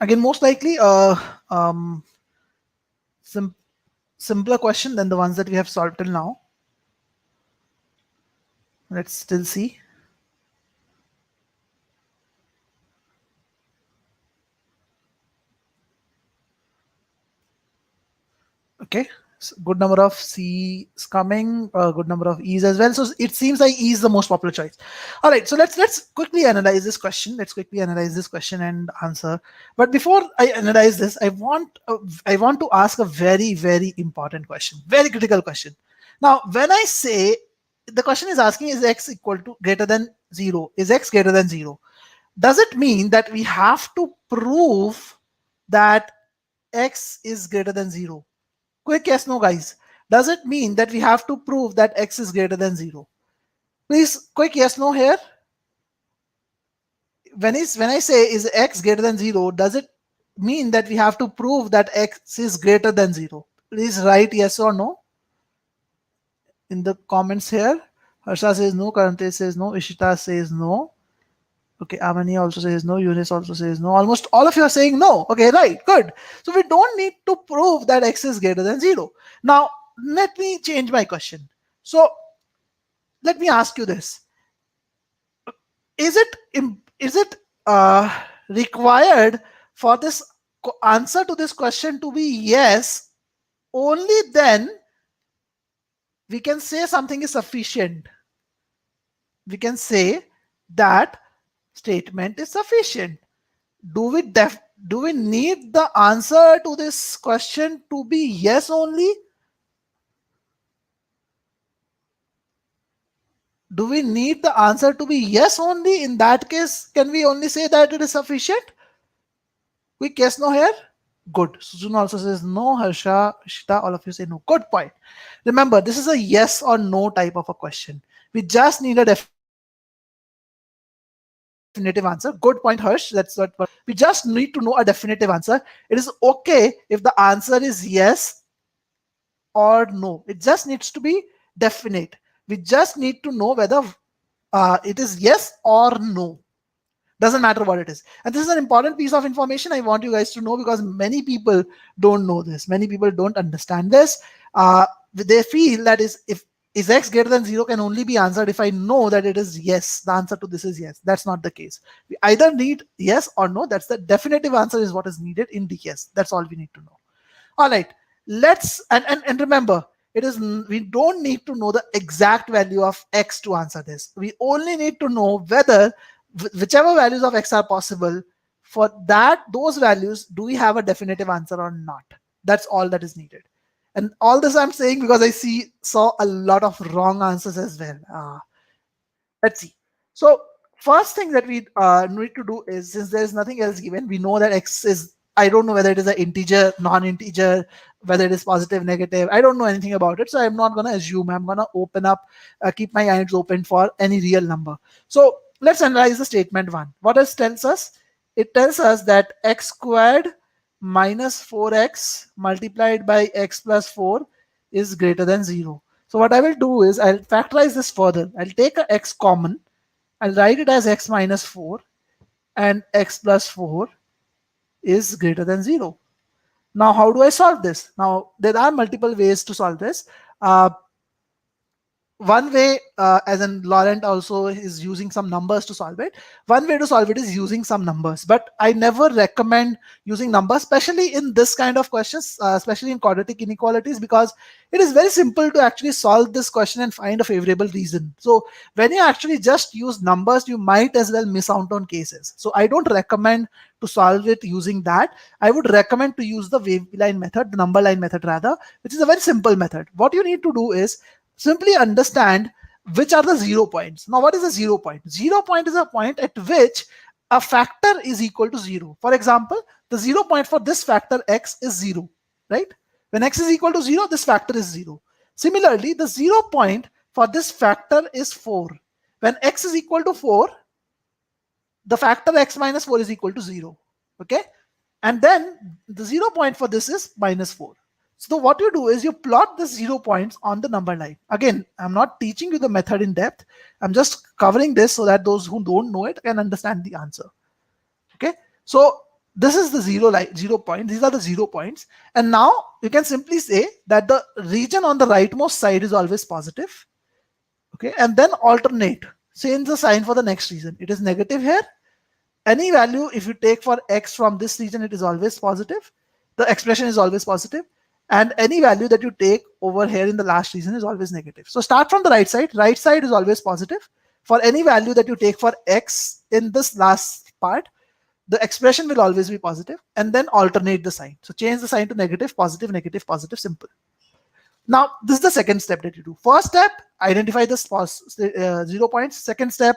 Again, most likely sim simpler question than the ones that we have solved till now. Let's still see. Okay, so good number of C's coming, a good number of E's as well. So it seems like E is the most popular choice. All right, so let's quickly analyze this question. Let's quickly analyze this question and answer. But before I analyze this, I want to ask a very important question, very critical question. Now, when I say the question is asking is x equal to greater than zero, is x greater than zero? Does it mean that we have to prove that x is greater than zero? Quick yes, no, guys. Does it mean that we have to prove that x is greater than 0? Please, quick yes, no here. When I say is x greater than 0, does it mean that we have to prove that x is greater than 0? Please write yes or no in the comments here. Harsha says no, Karante says no, Ishita says no. Okay, Amani also says no, Eunice also says no. Almost all of you are saying no. Okay, right, good. So we don't need to prove that x is greater than 0. Now, let me change my question. So let me ask you this: is it required for this answer to this question to be yes? Only then we can say something is sufficient. We can say that statement is sufficient. Do we need the answer to this question to be yes only? Do we need the answer to be yes only? In that case, can we only say that it is sufficient? Quick yes, no here? Good. Sujun also says no. Harsha, Shita, all of you say no. Good point. Remember, this is a yes or no type of a question. We just need a definitive answer. Good point, Harsh. We just need to know a definitive answer. It is okay if the answer is yes or no. It just needs to be definite. We just need to know whether it is yes or no. Doesn't matter what it is. And this is an important piece of information I want you guys to know, because many people don't know this. Many people don't understand this. They feel that is x greater than 0 can only be answered if I know that it is yes. The answer to this is yes. That's not the case. We either need yes or no. That's the definitive answer is what is needed in the yes. That's all we need to know. All right, let's and remember, it is we don't need to know the exact value of x to answer this. We only need to know whether whichever values of x are possible, for that those values, do we have a definitive answer or not? That's all that is needed. And all this I'm saying because I saw a lot of wrong answers as well. Let's see. So first thing that we need to do is, since there is nothing else given, we know that x is, I don't know whether it is an integer, non-integer, whether it is positive, negative. I don't know anything about it. So I'm not going to assume. I'm going to open up, keep my eyes open for any real number. So let's analyze the statement one. What it tells us? It tells us that x squared minus 4x multiplied by x plus 4 is greater than 0. So what I will do is I'll factorize this further. I'll take a x common. I'll write it as x minus 4 and x plus 4 is greater than 0. Now, how do I solve this? Now, there are multiple ways to solve this. one way, as in Laurent also is using some numbers to solve it. One way to solve it is using some numbers, but I never recommend using numbers, especially in this kind of questions, especially in quadratic inequalities, because it is very simple to actually solve this question and find a favorable reason. So when you actually just use numbers, you might as well miss out on cases. So I don't recommend to solve it using that. I would recommend to use the wave line method, the number line method rather, which is a very simple method. What you need to do is simply understand which are the 0 points. Now, what is a 0 point? 0 point is a point at which a factor is equal to 0. For example, the 0 point for this factor x is 0, right? When x is equal to 0, this factor is 0. Similarly, the 0 point for this factor is 4. When x is equal to 4, the factor x minus 4 is equal to 0. Okay? And then the 0 point for this is minus 4. So what you do is you plot the 0 points on the number line. Again, I'm not teaching you the method in depth. I'm just covering this so that those who don't know it can understand the answer. Okay. So this is the 0 point. These are the 0 points. And now you can simply say that the region on the rightmost side is always positive. Okay. And then alternate. Change the sign for the next region. It is negative here. Any value, if you take for x from this region, it is always positive. The expression is always positive. And any value that you take over here in the last region is always negative. So start from the right side. Right side is always positive. For any value that you take for x in this last part, the expression will always be positive, and then alternate the sign. So change the sign to negative, positive, negative, positive, simple. Now, this is the second step that you do. First step, identify the 0 points. Second step,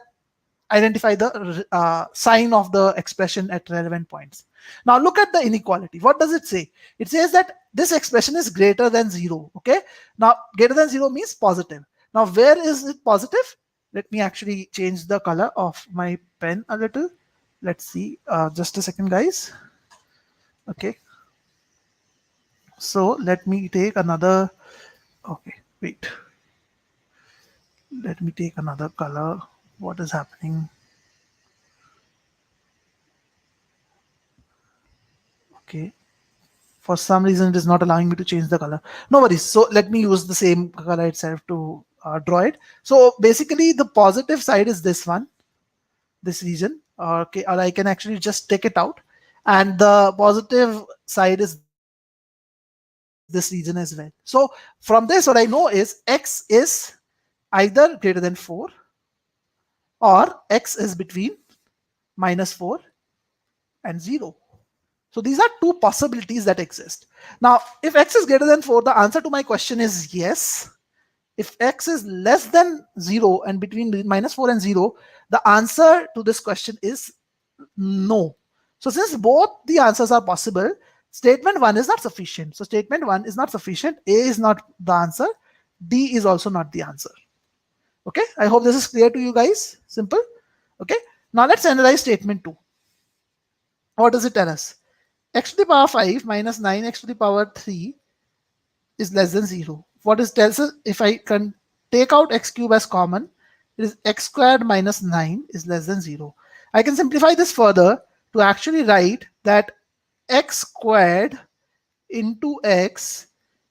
identify the sign of the expression at relevant points. Now look at the inequality. What does it say? It says that this expression is greater than 0. Okay. Now greater than 0 means positive. Now where is it positive? Let me actually change the color of my pen a little. Let's see. Just a second, guys. Okay. So let me take another. Okay. Wait. Let me take another color. What is happening? Okay. For some reason, it is not allowing me to change the color. No worries. So let me use the same color itself to draw it. So basically, the positive side is this one, this region. Okay, or I can actually just take it out. And the positive side is this region as well. So from this, what I know is x is either greater than 4 or x is between -4 and 0. So these are two possibilities that exist. Now, if x is greater than 4, the answer to my question is yes. If x is less than 0 and between -4 and 0, the answer to this question is no. So since both the answers are possible, statement 1 is not sufficient. So statement 1 is not sufficient. A is not the answer. D is also not the answer. Okay, I hope this is clear to you guys. Simple. Okay, now let's analyze statement 2. What does it tell us? X to the power 5 minus 9x to the power 3 is less than 0. What it tells us, if I can take out x cube as common, it is x squared minus 9 is less than 0. I can simplify this further to actually write that x squared into x,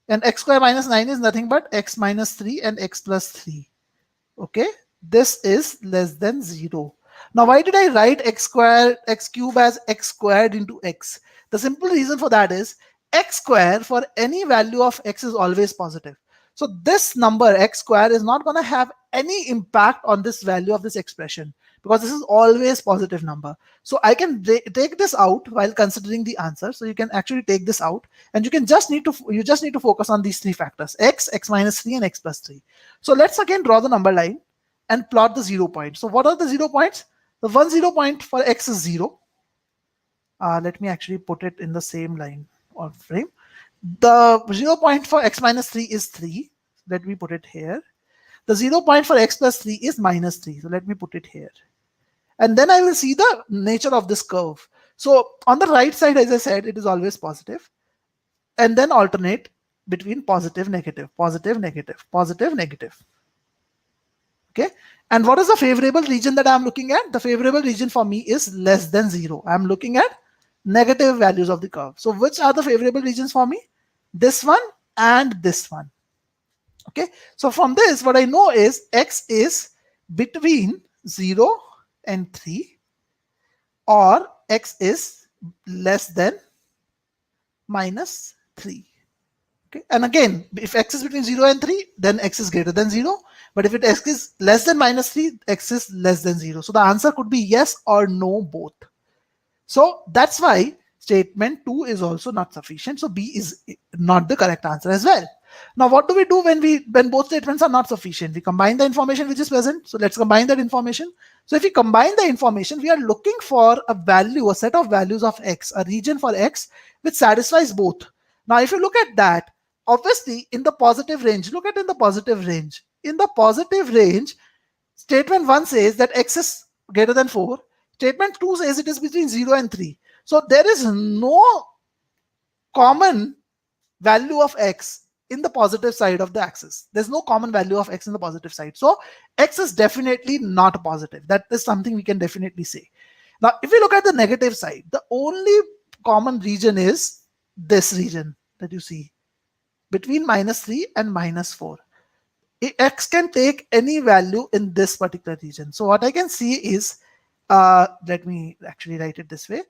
and x squared minus 9 is nothing but x minus 3 and x plus 3. Okay, this is less than 0. Now, why did I write x cube as x squared into x? The simple reason for that is x square for any value of x is always positive. So this number x square is not going to have any impact on this value of this expression because this is always positive number. So I can take this out while considering the answer. So you can actually take this out, and you just need to focus on these three factors: x, x minus 3, and x plus 3. So let's again draw the number line and plot the 0 points. So what are the 0 points? The 1 point for x is 0. Let me actually put it in the same line or frame. The 0 point for x minus 3 is 3. Let me put it here. The 0 point for x plus 3 is minus 3. So let me put it here. And then I will see the nature of this curve. So on the right side, as I said, it is always positive. And then alternate between positive, negative, positive, negative, positive, negative. Okay. And what is the favorable region that I'm looking at? The favorable region for me is less than 0. I'm looking at negative values of the curve. So which are the favorable regions for me? This one and this one. Okay, so from this, what I know is x is between 0 and 3, or x is less than minus 3. Okay, and again, if x is between 0 and 3, then x is greater than 0. But if x is less than minus 3, x is less than 0. So the answer could be yes or no both. So that's why statement 2 is also not sufficient. So B is not the correct answer as well. Now, what do we do when both statements are not sufficient? We combine the information which is present. So let's combine that information. So if we combine the information, we are looking for a value, a set of values of x, a region for x which satisfies both. Now, if you look at that, obviously in the positive range, look at in the positive range. In the positive range, statement 1 says that x is greater than 4. Statement 2 says it is between 0 and 3. So there is no common value of x in the positive side of the axis. There's no common value of x in the positive side. So x is definitely not positive. That is something we can definitely say. Now, if we look at the negative side, the only common region is this region that you see between minus 3 and minus 4. X can take any value in this particular region. So what I can see is, let me actually write it this way.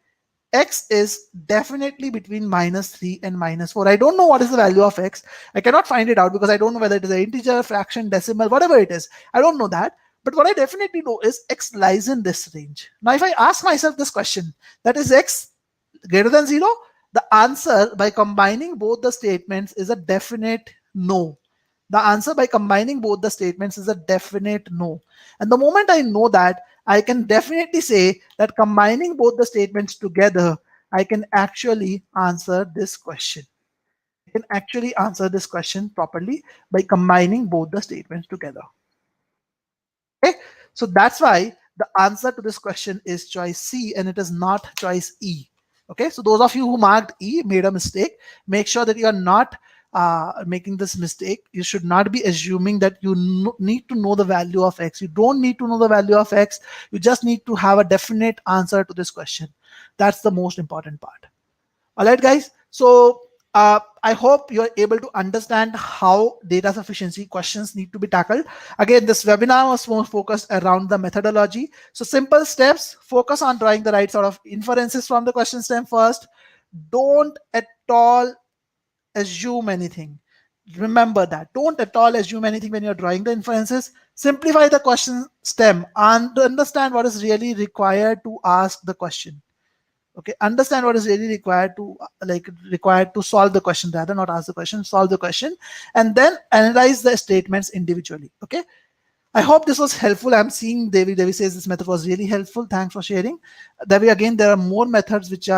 X is definitely between minus 3 and minus 4. I don't know what is the value of x. I cannot find it out because I don't know whether it is an integer, fraction, decimal, whatever it is. I don't know that. But what I definitely know is x lies in this range. Now, if I ask myself this question, that is x greater than 0, the answer by combining both the statements is a definite no. The answer by combining both the statements is a definite no. And the moment I know that, I can definitely say that combining both the statements together, I can actually answer this question. I can actually answer this question properly by combining both the statements together. Okay, so that's why the answer to this question is choice C and it is not choice E. Okay, so those of you who marked E made a mistake. Make sure that you are not making this mistake. You should not be assuming that you need to know the value of x. You don't need to know the value of x. You just need to have a definite answer to this question. That's the most important part. All right, guys. So I hope you're able to understand how data sufficiency questions need to be tackled. Again, this webinar was more focused around the methodology. So simple steps, focus on drawing the right sort of inferences from the question stem first. Don't at all assume anything. Remember that. Don't at all assume anything when you're drawing the inferences. Simplify the question stem and understand what is really required to ask the question. Okay, understand what is really required to solve the question, rather not ask the question, solve the question, and then analyze the statements individually. Okay, I hope this was helpful. I'm seeing Devi says this method was really helpful. Thanks for sharing. Devi, again, there are more methods which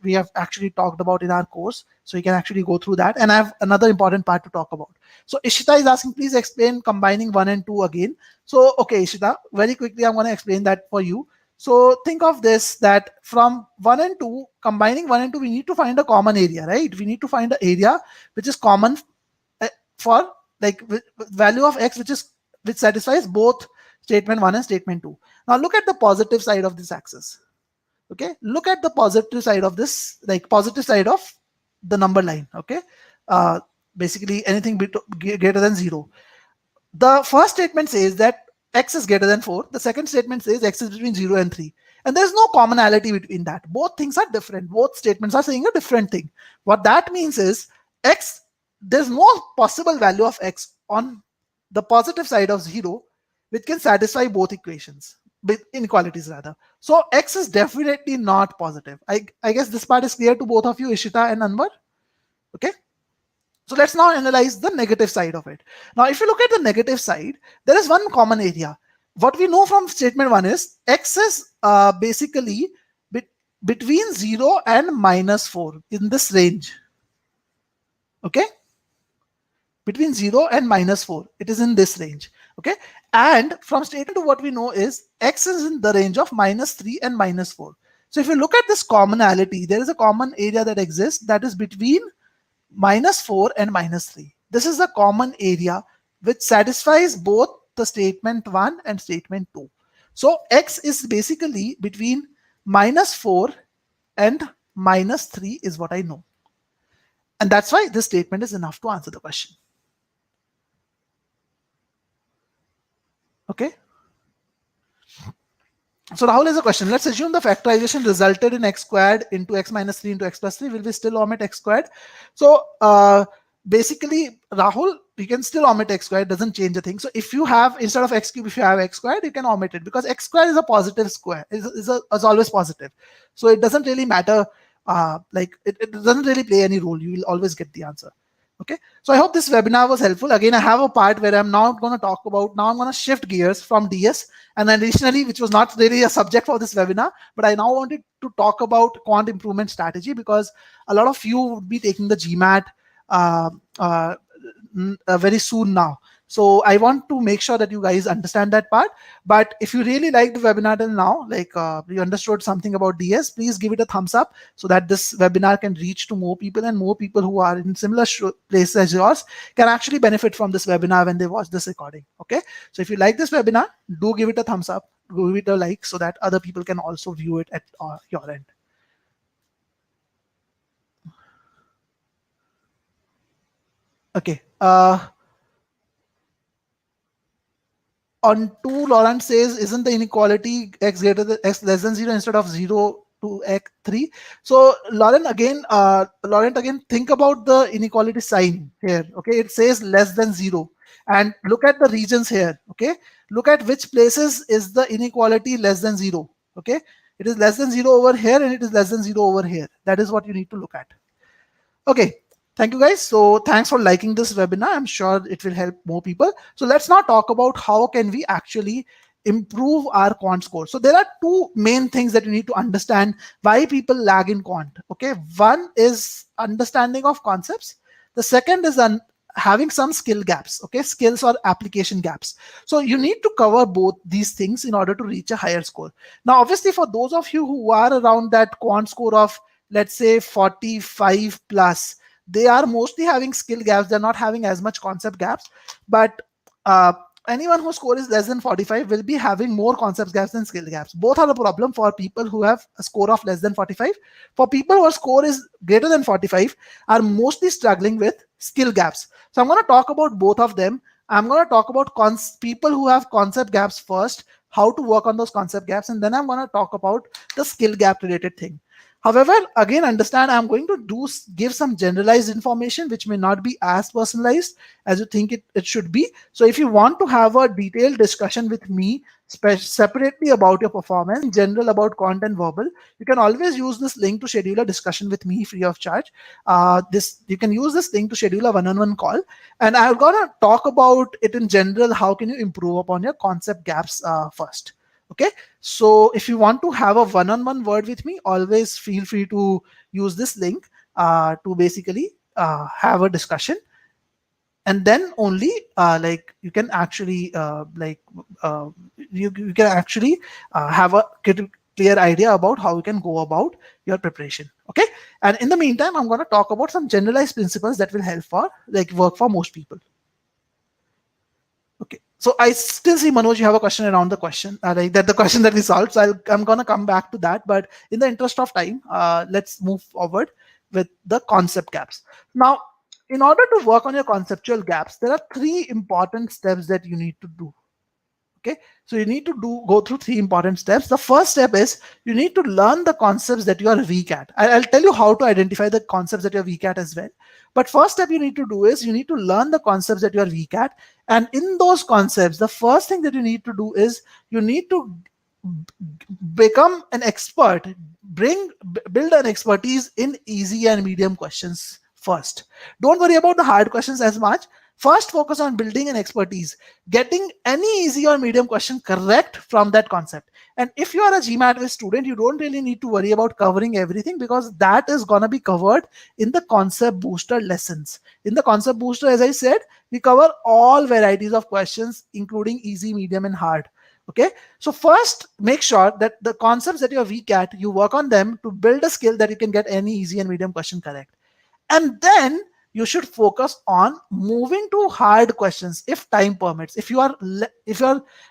we have actually talked about in our course, so you can actually go through that. And I have another important part to talk about. So Ishita is asking, please explain combining 1 and 2 again. So okay, Ishita, very quickly I'm going to explain that for you. So think of this, that from 1 and 2, combining 1 and 2, we need to find a common area, right? We need to find an area which is common for like value of x which satisfies both statement 1 and statement 2. Now look at the positive side of this axis. Okay, look at the positive side of this, like positive side of the number line. Okay, basically anything greater than 0. The first statement says that x is greater than 4. The second statement says x is between 0 and 3. And there's no commonality between that. Both things are different. Both statements are saying a different thing. What that means is x, there's no possible value of x on the positive side of 0 which can satisfy both equations, inequalities rather. So x is definitely not positive. I guess this part is clear to both of you, Ishita and Anwar. Okay. So let's now analyze the negative side of it. Now, if you look at the negative side, there is one common area. What we know from statement 1 is x is basically between 0 and minus 4 in this range. Okay, between 0 and minus 4, it is in this range. Okay, and from statement 2, what we know is x is in the range of minus 3 and minus 4. So if you look at this commonality, there is a common area that exists that is between minus 4 and minus 3. This is the common area which satisfies both the statement 1 and statement 2. So x is basically between minus 4 and minus 3 is what I know. And that's why this statement is enough to answer the question. Okay. So Rahul has a question. Let's assume the factorization resulted in x squared into x minus 3 into x plus 3. Will we still omit x squared? So basically, Rahul, you can still omit x squared. Doesn't change a thing. So if you have, instead of x cube, if you have x squared, you can omit it, because x squared is a positive square. Is always positive. So it doesn't really matter. It doesn't really play any role. You will always get the answer. Okay, so I hope this webinar was helpful. Again, I have a part where I'm now going to talk about, now I'm going to shift gears from DS, and additionally, which was not really a subject for this webinar, but I now wanted to talk about quant improvement strategy, because a lot of you would be taking the GMAT uh, uh, very soon now. So I want to make sure that you guys understand that part. But if you really liked the webinar till now, like you understood something about DS, please give it a thumbs up so that this webinar can reach to more people, and more people who are in similar places as yours can actually benefit from this webinar when they watch this recording. Okay. So if you like this webinar, do give it a thumbs up, give it a like, so that other people can also view it at your end. Okay. On 2, Laurent says, isn't the inequality x greater than x less than 0 instead of 0 to x 3? So Laurent again, think about the inequality sign here. Okay, it says less than 0, and look at the regions here. Okay, look at which places is the inequality less than 0. Okay, it is less than 0 over here, and it is less than 0 over here. That is what you need to look at. Okay, thank you guys. So thanks for liking this webinar. I'm sure it will help more people. So let's now talk about how can we actually improve our quant score. So there are two main things that you need to understand why people lag in quant. Okay, one is understanding of concepts. The second is having some skill gaps. Okay, skills or application gaps. So you need to cover both these things in order to reach a higher score. Now, obviously, for those of you who are around that quant score of, let's say, 45 plus, they are mostly having skill gaps. They're not having as much concept gaps. But uh, anyone whose score is less than 45 will be having more concept gaps than skill gaps. Both are a problem for people who have a score of less than 45. For people whose score is greater than 45, are mostly struggling with skill gaps. So I'm going to talk about both of them. I'm going to talk about people who have concept gaps first, how to work on those concept gaps, and then I'm going to talk about the skill gap related thing. However, again, understand I'm going to give some generalized information which may not be as personalized as you think it should be. So if you want to have a detailed discussion with me separately about your performance, in general about content verbal, you can always use this link to schedule a discussion with me free of charge. You can use this link to schedule a one-on-one call, and I'm gonna talk about it in general. How can you improve upon your concept gaps first? Okay, so if you want to have a one-on-one word with me, always feel free to use this link to basically have a discussion, and then only you can actually you can actually have a clear idea about how you can go about your preparation. Okay, and in the meantime, I'm going to talk about some generalized principles that will help for work for most people. Okay, so I still see, Manoj, you have a question around the question, the question that we solved. So I'm going to come back to that. But in the interest of time, let's move forward with the concept gaps. Now, in order to work on your conceptual gaps, there are 3 important steps that you need to do. Okay, so you need to go through 3 important steps. The first step is you need to learn the concepts that you are weak at. I'll tell you how to identify the concepts that you're weak at as well. But first step you need to do is you need to learn the concepts that you're weak at. And in those concepts, the first thing that you need to do is you need to become an expert, build an expertise in easy and medium questions first. Don't worry about the hard questions as much. First, focus on building an expertise, getting any easy or medium question correct from that concept. And if you are a GMATWhiz student, you don't really need to worry about covering everything, because that is going to be covered in the concept booster lessons. In the concept booster, as I said, we cover all varieties of questions, including easy, medium, and hard. Okay, so first make sure that the concepts that you're weak at, you work on them to build a skill that you can get any easy and medium question correct. And then you should focus on moving to hard questions if time permits. If you are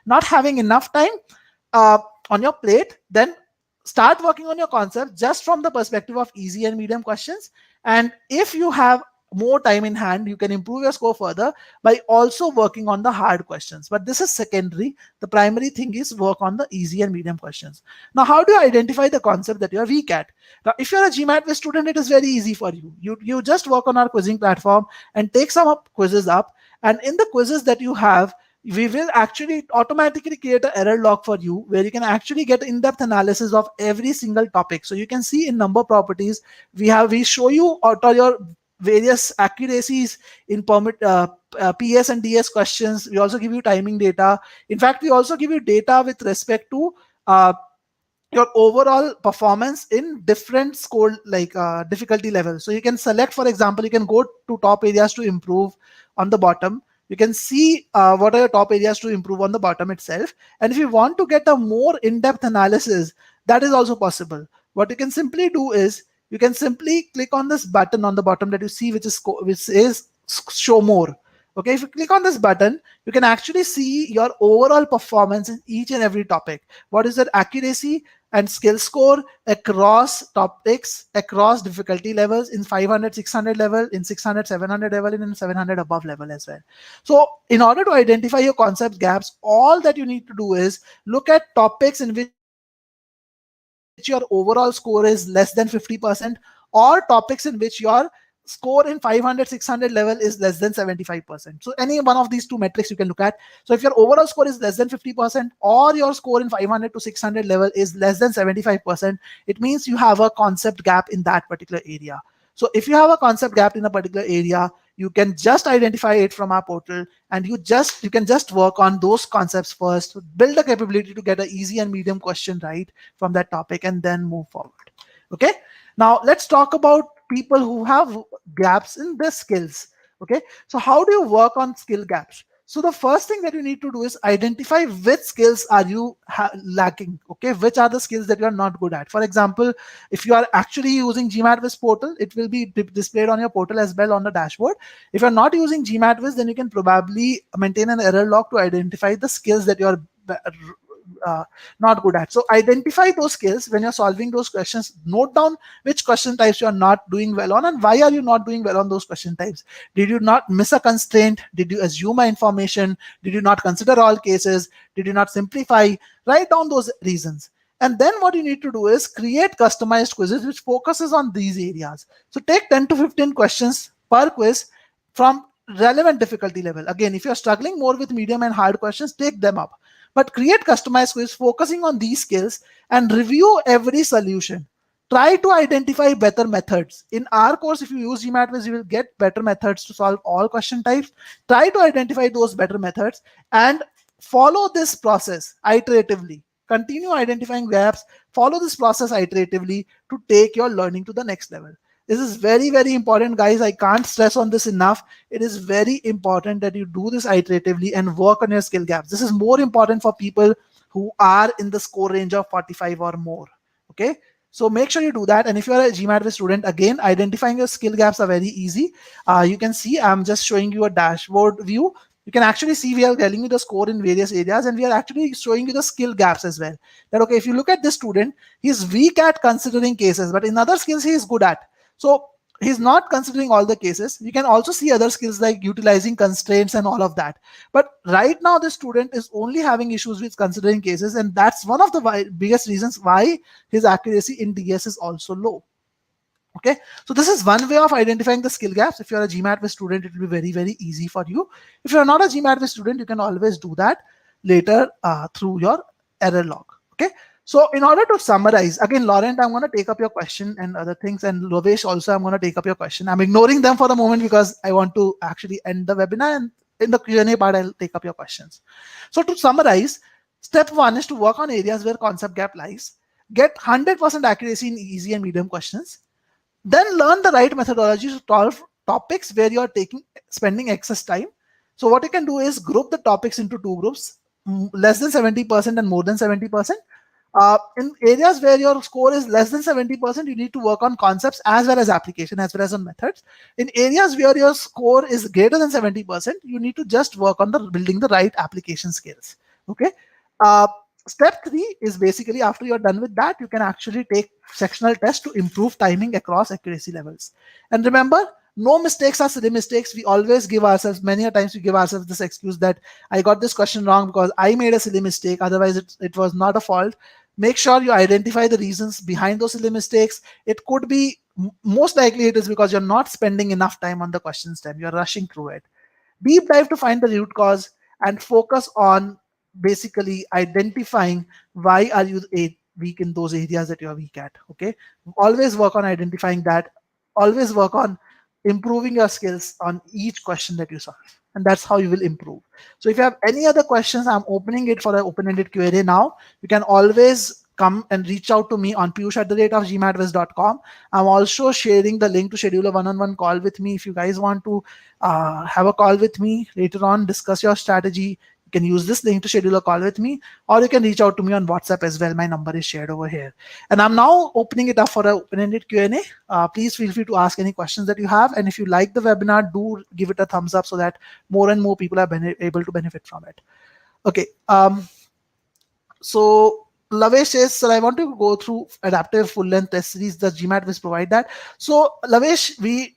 not having enough time on your plate, then start working on your concept just from the perspective of easy and medium questions. And if you have more time in hand, you can improve your score further by also working on the hard questions. But this is secondary. The primary thing is work on the easy and medium questions. Now, how do you identify the concept that you are weak at? Now, if you're a GMATWhiz student, it is very easy for you. You just work on our quizzing platform and take some quizzes up. And in the quizzes that you have, we will actually automatically create an error log for you where you can actually get in-depth analysis of every single topic. So you can see in number properties, we show you auto your various accuracies in PS and DS questions. We also give you timing data. In fact, we also give you data with respect to your overall performance in different score difficulty levels. So you can select, for example, you can go to top areas to improve on the bottom. You can see what are your top areas to improve on the bottom itself. And if you want to get a more in-depth analysis, that is also possible. What you can simply do is you can simply click on this button on the bottom that you see, which is show more. Okay, if you click on this button, you can actually see your overall performance in each and every topic. What is your accuracy and skill score across topics, across difficulty levels, in 500, 600 level, in 600, 700 level, and in 700 above level as well. So in order to identify your concept gaps, all that you need to do is look at topics in which your overall score is less than 50%, or topics in which your score in 500, 600 level is less than 75%. So any one of these two metrics you can look at. So if your overall score is less than 50%, or your score in 500 to 600 level is less than 75%, it means you have a concept gap in that particular area. So if you have a concept gap in a particular area, you can just identify it from our portal, and you can just work on those concepts first, build a capability to get an easy and medium question right from that topic, and then move forward. Okay, now let's talk about people who have gaps in their skills. Okay, so how do you work on skill gaps? So the first thing that you need to do is identify which skills are you lacking. Okay, which are the skills that you are not good at? For example, if you are actually using GMATWhiz portal, it will be displayed on your portal as well on the dashboard. If you're not using GMATWhiz, then you can probably maintain an error log to identify the skills that you are uh, not good at. So identify those skills when you're solving those questions. Note down which question types you are not doing well on, and why are you not doing well on those question types. Did you not miss a constraint? Did you assume information? Did you not consider all cases? Did you not simplify? Write down those reasons. And then what you need to do is create customized quizzes which focuses on these areas. So take 10 to 15 questions per quiz from relevant difficulty level. Again, if you're struggling more with medium and hard questions, take them up. But create customized quiz focusing on these skills and review every solution. Try to identify better methods. In our course, if you use GMATWhiz, you will get better methods to solve all question types. Try to identify those better methods and follow this process iteratively. Continue identifying gaps, follow this process iteratively to take your learning to the next level. This is very, very important, guys. I can't stress on this enough. It is very important that you do this iteratively and work on your skill gaps. This is more important for people who are in the score range of 45 or more. Okay. So make sure you do that. And if you're a GMATWhiz student, again, identifying your skill gaps are very easy. You can see I'm just showing you a dashboard view. You can actually see we are telling you the score in various areas, and we are actually showing you the skill gaps as well. That, okay, if you look at this student, he's weak at considering cases, but in other skills he is good at. So he's not considering all the cases. You can also see other skills like utilizing constraints and all of that. But right now, the student is only having issues with considering cases, and that's one of the biggest reasons why his accuracy in DS is also low. Okay, so this is one way of identifying the skill gaps. If you're a GMATWhiz student, it will be very, very easy for you. If you're not a GMATWhiz student, you can always do that later through your error log. Okay, so in order to summarize, again, Laurent, I'm going to take up your question and other things, and Lovesh also, I'm going to take up your question. I'm ignoring them for the moment because I want to actually end the webinar, and in the Q&A part, I'll take up your questions. So to summarize, step one is to work on areas where concept gap lies. Get 100% accuracy in easy and medium questions. Then learn the right methodology to solve topics where you are spending excess time. So what you can do is group the topics into two groups, less than 70% and more than 70%. In areas where your score is less than 70%, you need to work on concepts as well as application, as well as on methods. In areas where your score is greater than 70%, you need to just work on building the right application skills. Okay. Step 3 is basically after you're done with that, you can actually take sectional tests to improve timing across accuracy levels. And remember, No mistakes are silly mistakes. We always give ourselves, many a times we give ourselves this excuse that I got this question wrong because I made a silly mistake. Otherwise, it was not a fault. Make sure you identify the reasons behind those silly mistakes. It could be, most likely it is because you're not spending enough time on the question stem. You're rushing through it. Deep dive to find the root cause and focus on basically identifying why are you weak in those areas that you're weak at. Okay, always work on identifying that. Always work on improving your skills on each question that you solve, and that's how you will improve. So if you have any other questions, I'm opening it for an open-ended Q&A now. You can always come and reach out to me on piyush@gmatwiz.com. I'm also sharing the link to schedule a one-on-one call with me. If you guys want to have a call with me later on, discuss your strategy, you can use this link to schedule a call with me, or you can reach out to me on WhatsApp as well. My number is shared over here. And I'm now opening it up for an open-ended Q&A. Please feel free to ask any questions that you have. And if you like the webinar, do give it a thumbs up so that more and more people are able to benefit from it. Okay. So Lavesh says, sir, I want to go through adaptive full length test series. Does GMATWhiz provide that? So Lavesh, we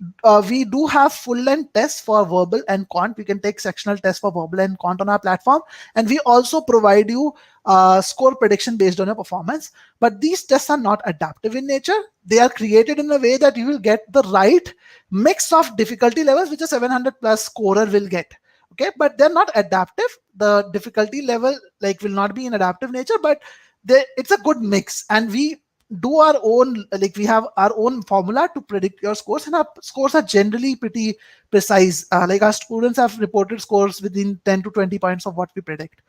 do have full length tests for verbal and quant. We can take sectional tests for verbal and quant on our platform, and we also provide you score prediction based on your performance. But these tests are not adaptive in nature. They are created in a way that you will get the right mix of difficulty levels, which a 700 plus scorer will get. Okay, but they're not adaptive. The difficulty level like will not be in adaptive nature, but it's a good mix. And we do our own, like we have our own formula to predict your scores, and our scores are generally pretty precise. Like our students have reported scores within 10 to 20 points of what we predict,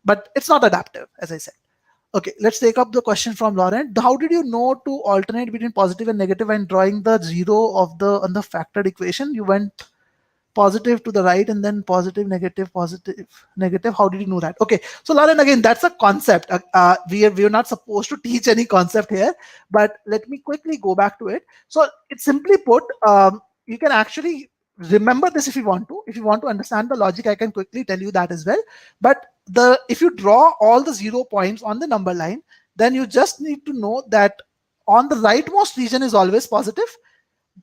but it's not adaptive, as I said. Okay, let's take up the question from Lauren. How did you know to alternate between positive and negative when drawing the zero of the on the factored equation? You went positive to the right and then positive, negative, positive, negative. How did you know that? Okay, so Lauren, again, that's a concept. We're not supposed to teach any concept here, but let me quickly go back to it. So it's simply put, you can actually remember this if you want to. If you want to understand the logic, I can quickly tell you that as well. But if you draw all the 0 points on the number line, then you just need to know that on the rightmost region is always positive.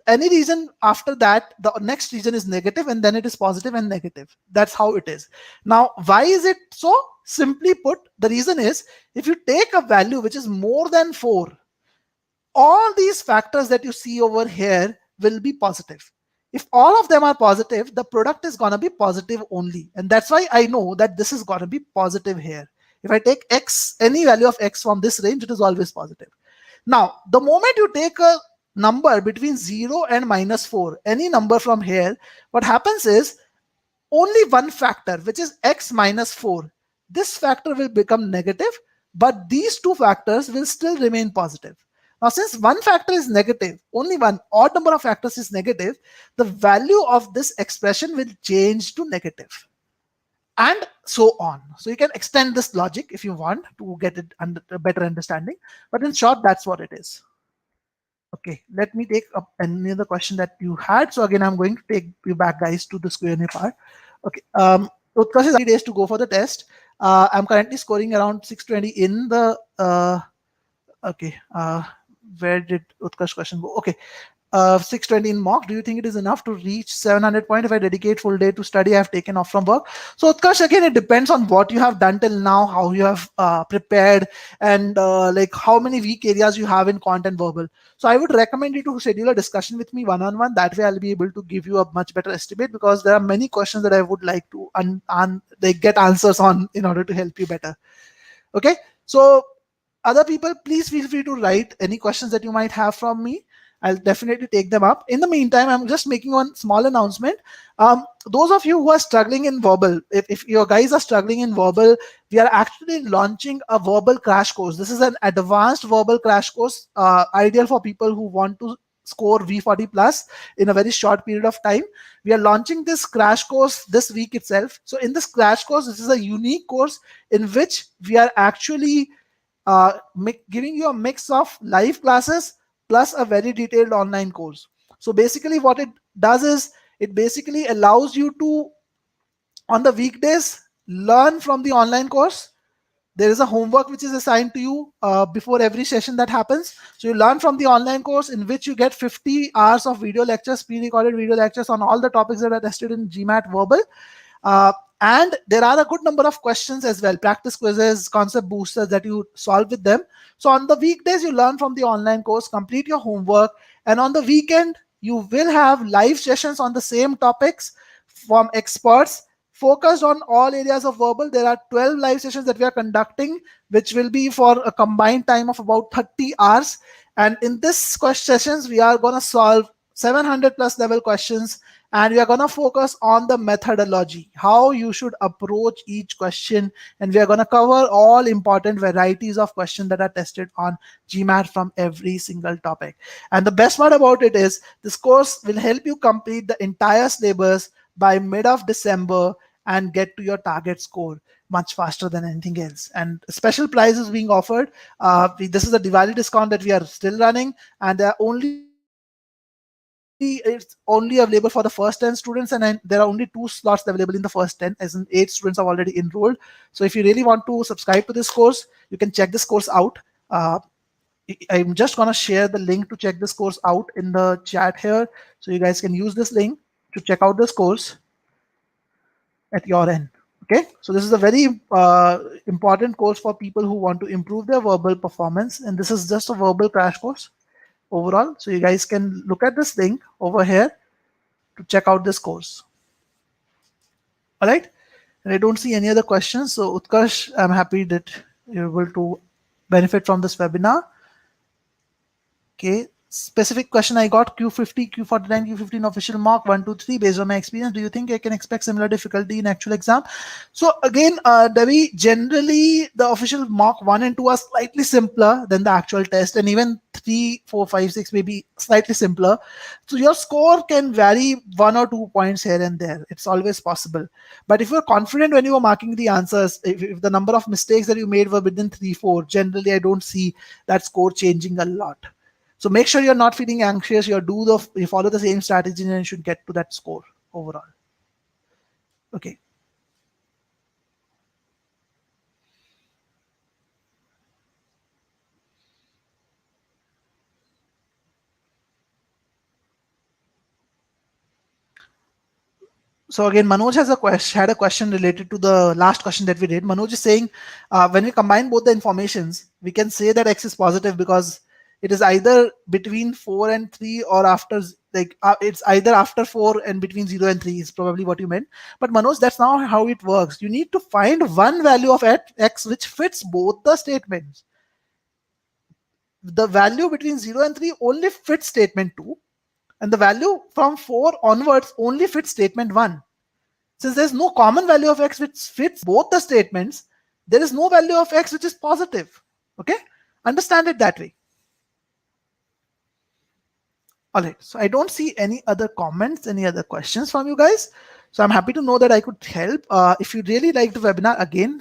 Any region after that, the next region is negative, and then it is positive and negative. That's how it is. Now, why is it so? Simply put, the reason is, if you take a value which is more than 4, all these factors that you see over here will be positive. If all of them are positive, the product is going to be positive only. And that's why I know that this is going to be positive here. If I take x, any value of x from this range, it is always positive. Now, the moment you take a number between 0 and -4, any number from here, what happens is only one factor, which is x minus 4. This factor will become negative, but these two factors will still remain positive. Now, since one factor is negative, only one odd number of factors is negative, the value of this expression will change to negative, and so on. So you can extend this logic if you want to get it under a better understanding. But in short, that's what it is. Okay, let me take up any other question that you had. So again, I'm going to take you back, guys, to this Q&A part. Okay, Utkarsh is 3 days to go for the test. I'm currently scoring around 620 in the. Okay, where did Utkarsh question go? Okay, 620 in mock. Do you think it is enough to reach 700 point if I dedicate full day to study? I have taken off from work. So Utkarsh, again, it depends on what you have done till now, how you have prepared, and like how many weak areas you have in quant and verbal. So I would recommend you to schedule a discussion with me one-on-one. That way I'll be able to give you a much better estimate, because there are many questions that I would like to like get answers on in order to help you better. Okay, so other people, please feel free to write any questions that you might have from me. I'll definitely take them up. In the meantime, I'm just making one small announcement. Those of you who are struggling in verbal, if your guys are struggling in verbal, we are actually launching a verbal crash course. This is an advanced verbal crash course, ideal for people who want to score V40 plus in a very short period of time. We are launching this crash course this week itself. So in this crash course, this is a unique course in which we are actually giving you a mix of live classes plus a very detailed online course. So basically what it does is it basically allows you to, on the weekdays, learn from the online course, There is a homework which is assigned to you before every session that happens. So you learn from the online course, in which you get 50 hours of video lectures, pre-recorded video lectures on all the topics that are tested in GMAT Verbal. Uh, and there are a good number of questions as well, practice quizzes, concept boosters that you solve with them. So on the weekdays, you learn from the online course, complete your homework, and on the weekend, you will have live sessions on the same topics from experts focused on all areas of verbal. There are 12 live sessions that we are conducting, which will be for a combined time of about 30 hours. And in this sessions, we are going to solve 700 plus level questions, and we are going to focus on the methodology, how you should approach each question, and we are going to cover all important varieties of questions that are tested on GMAT from every single topic. And the best part about it is this course will help you complete the entire syllabus by mid of December and get to your target score much faster than anything else. And special prizes being offered. This is a Diwali discount that we are still running, and it's only available for the first 10 students, and then there are only 2 slots available in the first 10, as in 8 students have already enrolled. So if you really want to subscribe to this course, you can check this course out. I'm just going to share the link to check this course out in the chat here, so you guys can use this link to check out this course at your end. Okay, so this is a very important course for people who want to improve their verbal performance, and this is just a verbal crash course overall. So you guys can look at this link over here to check out this course. All right, and I don't see any other questions. So Utkarsh, I'm happy that you're able to benefit from this webinar. Okay, specific question I got: Q50, Q49, Q15 official mark 1, 2, 3. Based on my experience, do you think I can expect similar difficulty in actual exam? So again, Devi, generally the official mark 1 and 2 are slightly simpler than the actual test, and even 3, 4, 5, 6 may be slightly simpler. So your score can vary 1 or 2 points here and there. It's always possible. But if you're confident when you are marking the answers, if the number of mistakes that you made were within 3, 4, generally I don't see that score changing a lot. So make sure you're not feeling anxious. You follow the same strategy, and you should get to that score overall. Okay. So again, Manoj had a question related to the last question that we did. Manoj is saying, when we combine both the informations, we can say that X is positive because it is either between 4 and 3, or after, it's either after 4 and between 0 and 3 is probably what you meant. But Manoj, that's not how it works. You need to find one value of X which fits both the statements. The value between 0 and 3 only fits statement 2, and the value from 4 onwards only fits statement 1. Since there's no common value of X which fits both the statements, there is no value of X which is positive. Okay, understand it that way. All right, so I don't see any other comments, any other questions from you guys. So I'm happy to know that I could help. If you really like the webinar, again,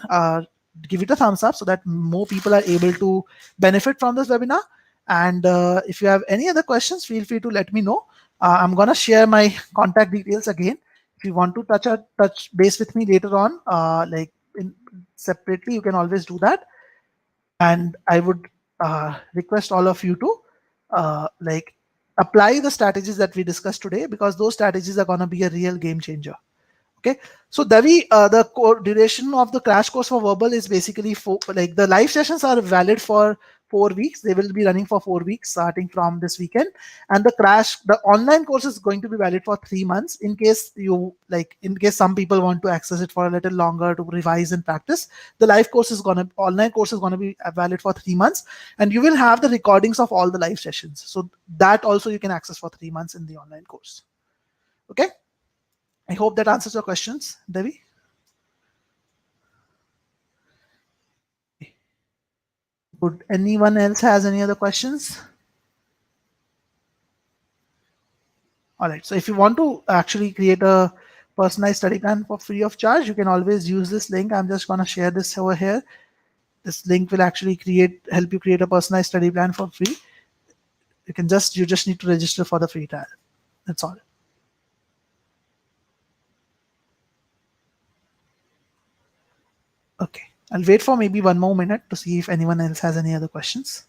give it a thumbs up so that more people are able to benefit from this webinar. And if you have any other questions, feel free to let me know. I'm going to share my contact details again. If you want to touch base with me later on, separately, you can always do that. And I would request all of you to apply the strategies that we discussed today, because those strategies are going to be a real game changer. Okay, so Devi, the duration of the crash course for verbal is basically the live sessions are valid for 4 weeks. They will be running for 4 weeks starting from this weekend, and the online course is going to be valid for 3 months. In case some people want to access it for a little longer to revise and practice, the online course is gonna be valid for 3 months, and you will have the recordings of all the live sessions. So that also you can access for 3 months in the online course. Okay. I hope that answers your questions, Devi. Would anyone else has any other questions? All right. So if you want to actually create a personalized study plan for free of charge, you can always use this link. I'm just going to share this over here. This link will actually help you create a personalized study plan for free. You just need to register for the free trial. That's all. Okay. I'll wait for maybe 1 more minute to see if anyone else has any other questions.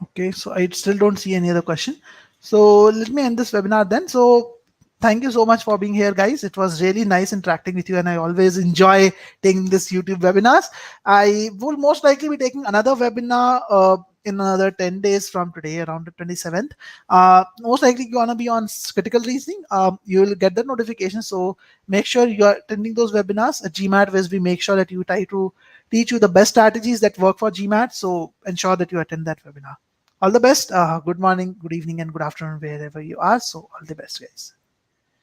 Okay, so I still don't see any other question. So let me end this webinar then. So thank you so much for being here, guys. It was really nice interacting with you, and I always enjoy taking this YouTube webinars. I will most likely be taking another webinar in another 10 days from today, around the 27th. Most likely going to be on critical reasoning. You will get the notification. So make sure you are attending those webinars. At GMATWhiz, we make sure that you try to teach you the best strategies that work for GMAT. So ensure that you attend that webinar. All the best. Good morning, good evening, and good afternoon, wherever you are. So, all the best, guys.